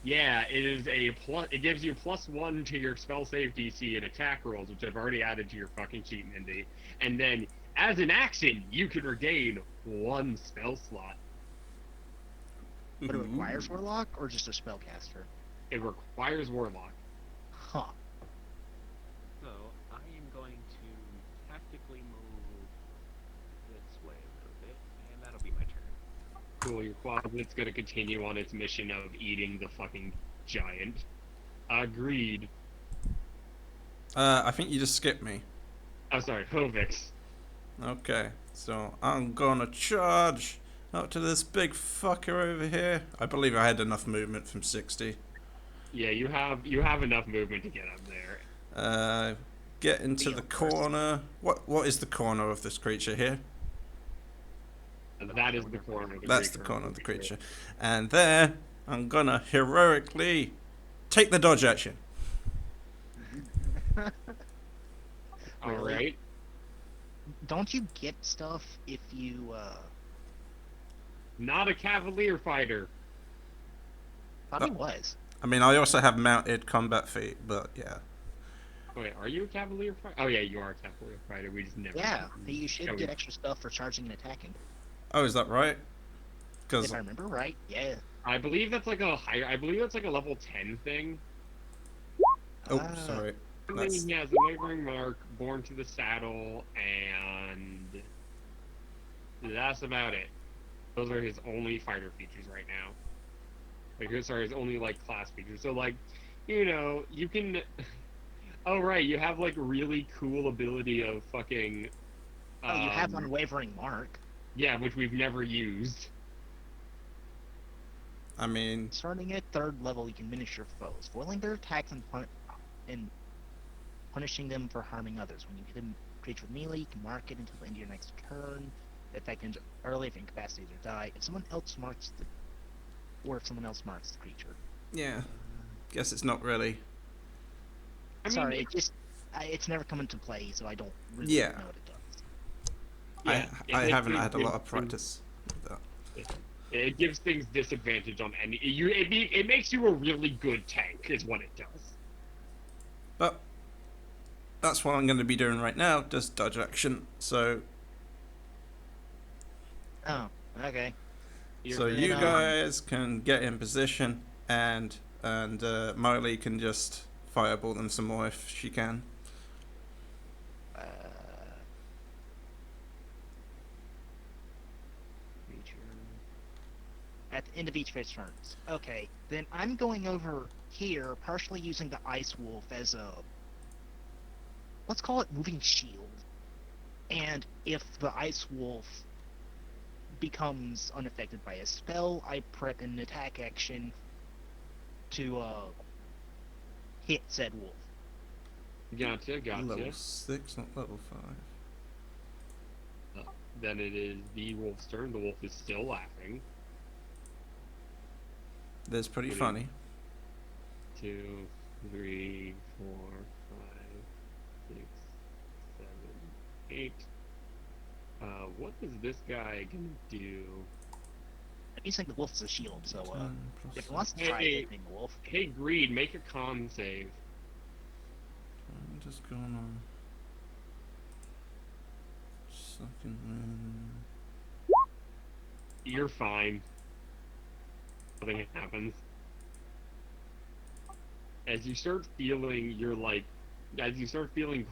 Yeah, it is a plus. It gives you +1 to your spell save DC and attack rolls, which I've already added to your fucking sheet, Mindy. And then, as an action, you can regain 1 spell slot. But it requires Warlock or just a spellcaster? It requires Warlock. Huh. So, I am going to tactically move this way a little bit, and that'll be my turn. Cool, your quadlet's gonna continue on its mission of eating the fucking giant. Agreed. I think you just skipped me. Oh, sorry, Hovix. Okay, so I'm gonna charge up to this big fucker over here. I believe I had enough movement from 60. Yeah, you have enough movement to get up there. Get into the corner. What is the corner of this creature here? That is the corner of the That's the creature. corner of the creature. And there, I'm gonna heroically take the dodge action. Alright. don't you get stuff if you Not a cavalier fighter. thought he was. I mean, I also have mounted combat feat, but yeah. Wait, are you a cavalier fighter? Oh yeah, you are a cavalier fighter. We just never. Yeah, you should Oh, get extra stuff for charging and attacking. Oh, is that right? Because If I remember right, yeah. I believe that's like a higher. I believe that's like a level 10 thing. oh, Ah, sorry. Apparently That's he has a wavering mark, born to the saddle, and that's about it. Those are his only fighter features right now. Like those are his only like class features. So like, you can. Oh right, you have like really cool ability of fucking. oh, you have unwavering mark. Yeah, which we've never used. I mean, Starting at 3rd level, you can minish your foes, foiling their attacks and punishing them for harming others. When you hit a creature with melee, you can mark it until the end of your next turn. The effect ends early if it incapacitates or die. If someone else marks or if someone else marks the creature. yeah. Guess it's not really. I mean, Sorry, it's never come into play, so I don't really Yeah. know what it does. yeah, I it haven't gives had a lot of things- practice with that. It gives things disadvantage on any. It makes you a really good tank, is what it does. But that's what I'm going to be doing right now, just dodge action. So, Oh, okay. so You're- you um, guys can get in position, and Miley can just fireball them some more if she can. Uh, creature. At the end of each phase turns. Okay, then I'm going over here, partially using the Ice Wolf as a, let's call it moving shield. And if the Ice Wolf becomes unaffected by a spell, I prep an attack action to hit said wolf. Gotcha. Level 6, not level 5. Then it is the wolf's turn. The wolf is still laughing. That's pretty What funny. 2, 3, 4, 5, 6, 7, 8. What is this guy gonna do? I'm using the wolf as a shield, so 10 plus if he wants to try Hey. hitting the wolf, Hey, Greed, make a con save. I'm just going on. Second round. You're fine. Nothing happens. As you start feeling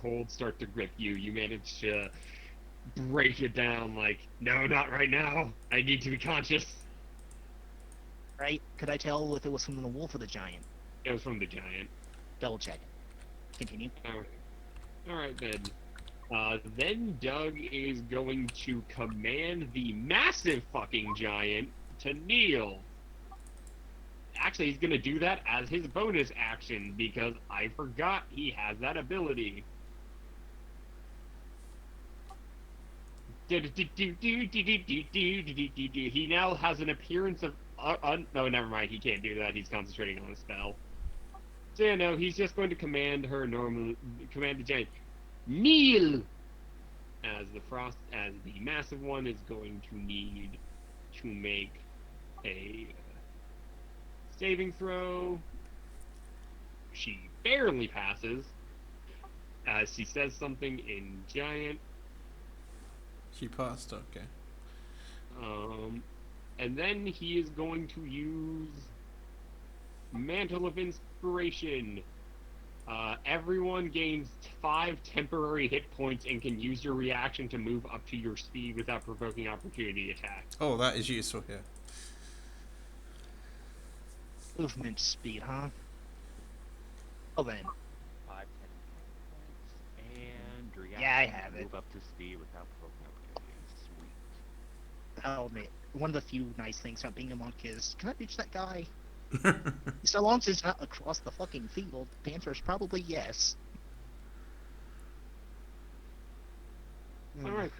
cold start to grip you, you manage to break it down like, no, not right now. I need to be conscious. right? Could I tell if it was from the wolf or the giant? It was from the giant. Double check. Continue. Alright then. Then Doug is going to command the massive fucking giant to kneel. Actually, he's gonna do that as his bonus action because I forgot he has that ability. He now has an appearance of. No, never mind. He can't do that. He's concentrating on a spell. So yeah, no, he's just going to command the giant kneel. As the massive one is going to need to make a saving throw. She barely passes. As she says something in giant. She passed, okay. And then he is going to use Mantle of Inspiration. Everyone gains 5 temporary hit points and can use your reaction to move up to your speed without provoking opportunity attacks. Oh, that is useful here. Movement speed, huh? Oh then. 5, 10 points, and reaction Yeah, I have it. move up to speed without provoking opportunity. Sweet. I'll admit, one of the few nice things about being a monk is, can I reach that guy? So long as it's not across the fucking field, the answer is probably yes. Alright.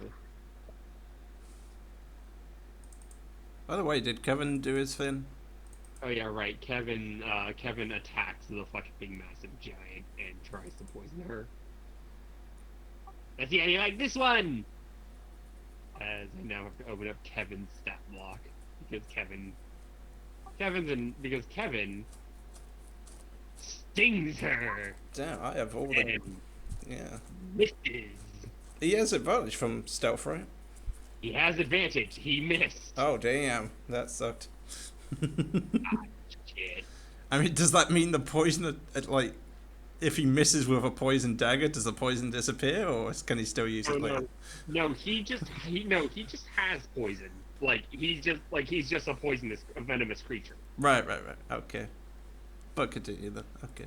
By the way, did Kevin do his thing? Oh yeah, right. Kevin attacks the fucking massive giant and tries to poison her. That's the idea, like this one! as I now have to open up Kevin's stat block because because Kevin stings her Damn, I have all the. and Yeah. misses. He has advantage from stealth, right? He has advantage. He missed. Oh, damn. That sucked. Shit. I mean, does that mean the poison, like, if he misses with a poison dagger, does the poison disappear, or can he still use Oh it later? no, he just has poison. He's just a venomous creature. Right. Okay. But continue then. Okay.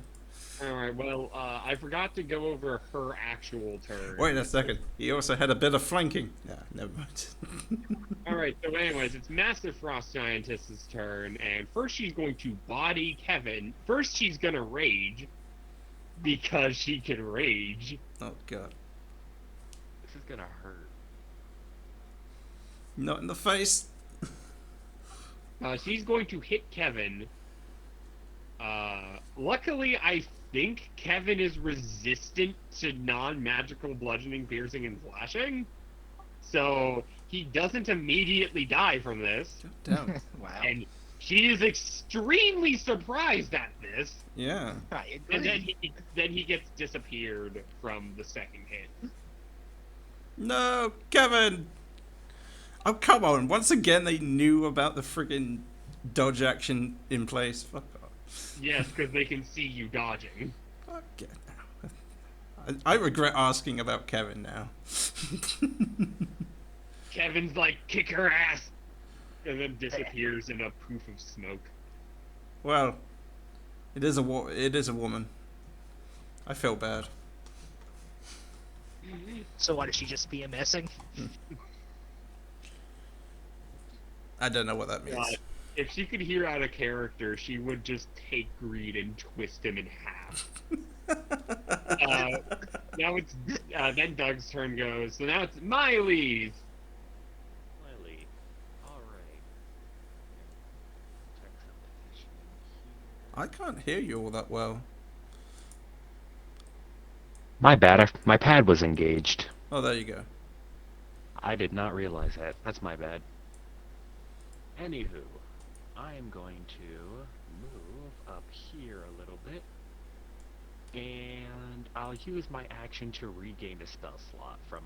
All right. Well, I forgot to go over her actual turn. Wait a second. He also had a bit of flanking. Yeah, never mind. All right. So, anyways, it's Master Frost Giantess's turn, and first she's going to body Kevin. First, she's gonna rage because she can rage. Oh god. This is gonna hurt. Not in the face. She's going to hit Kevin. Luckily, I think Kevin is resistant to non-magical bludgeoning, piercing, and slashing, so he doesn't immediately die from this. God damn. Wow. And she is extremely surprised at this. Yeah. I And agree. then he gets disappeared from the second hit. No, Kevin. Oh come on! Once again, they knew about the friggin' dodge action in place. Fuck off. Yes, because they can see you dodging. Fuck it now. I regret asking about Kevin now. Kevin's like, kick her ass, and then disappears in a poof of smoke. Well, it is a woman. I feel bad. So why does she just BMSing? I don't know what that means. If she could hear out of character, she would just take Greed and twist him in half. Now it's then Doug's turn goes. So now it's Miley's. Lily. Alright. Check some positioning here. I can't hear you all that well. My bad. My pad was engaged. Oh, there you go. I did not realize that. That's my bad. Anywho, I am going to move up here a little bit. And I'll use my action to regain a spell slot from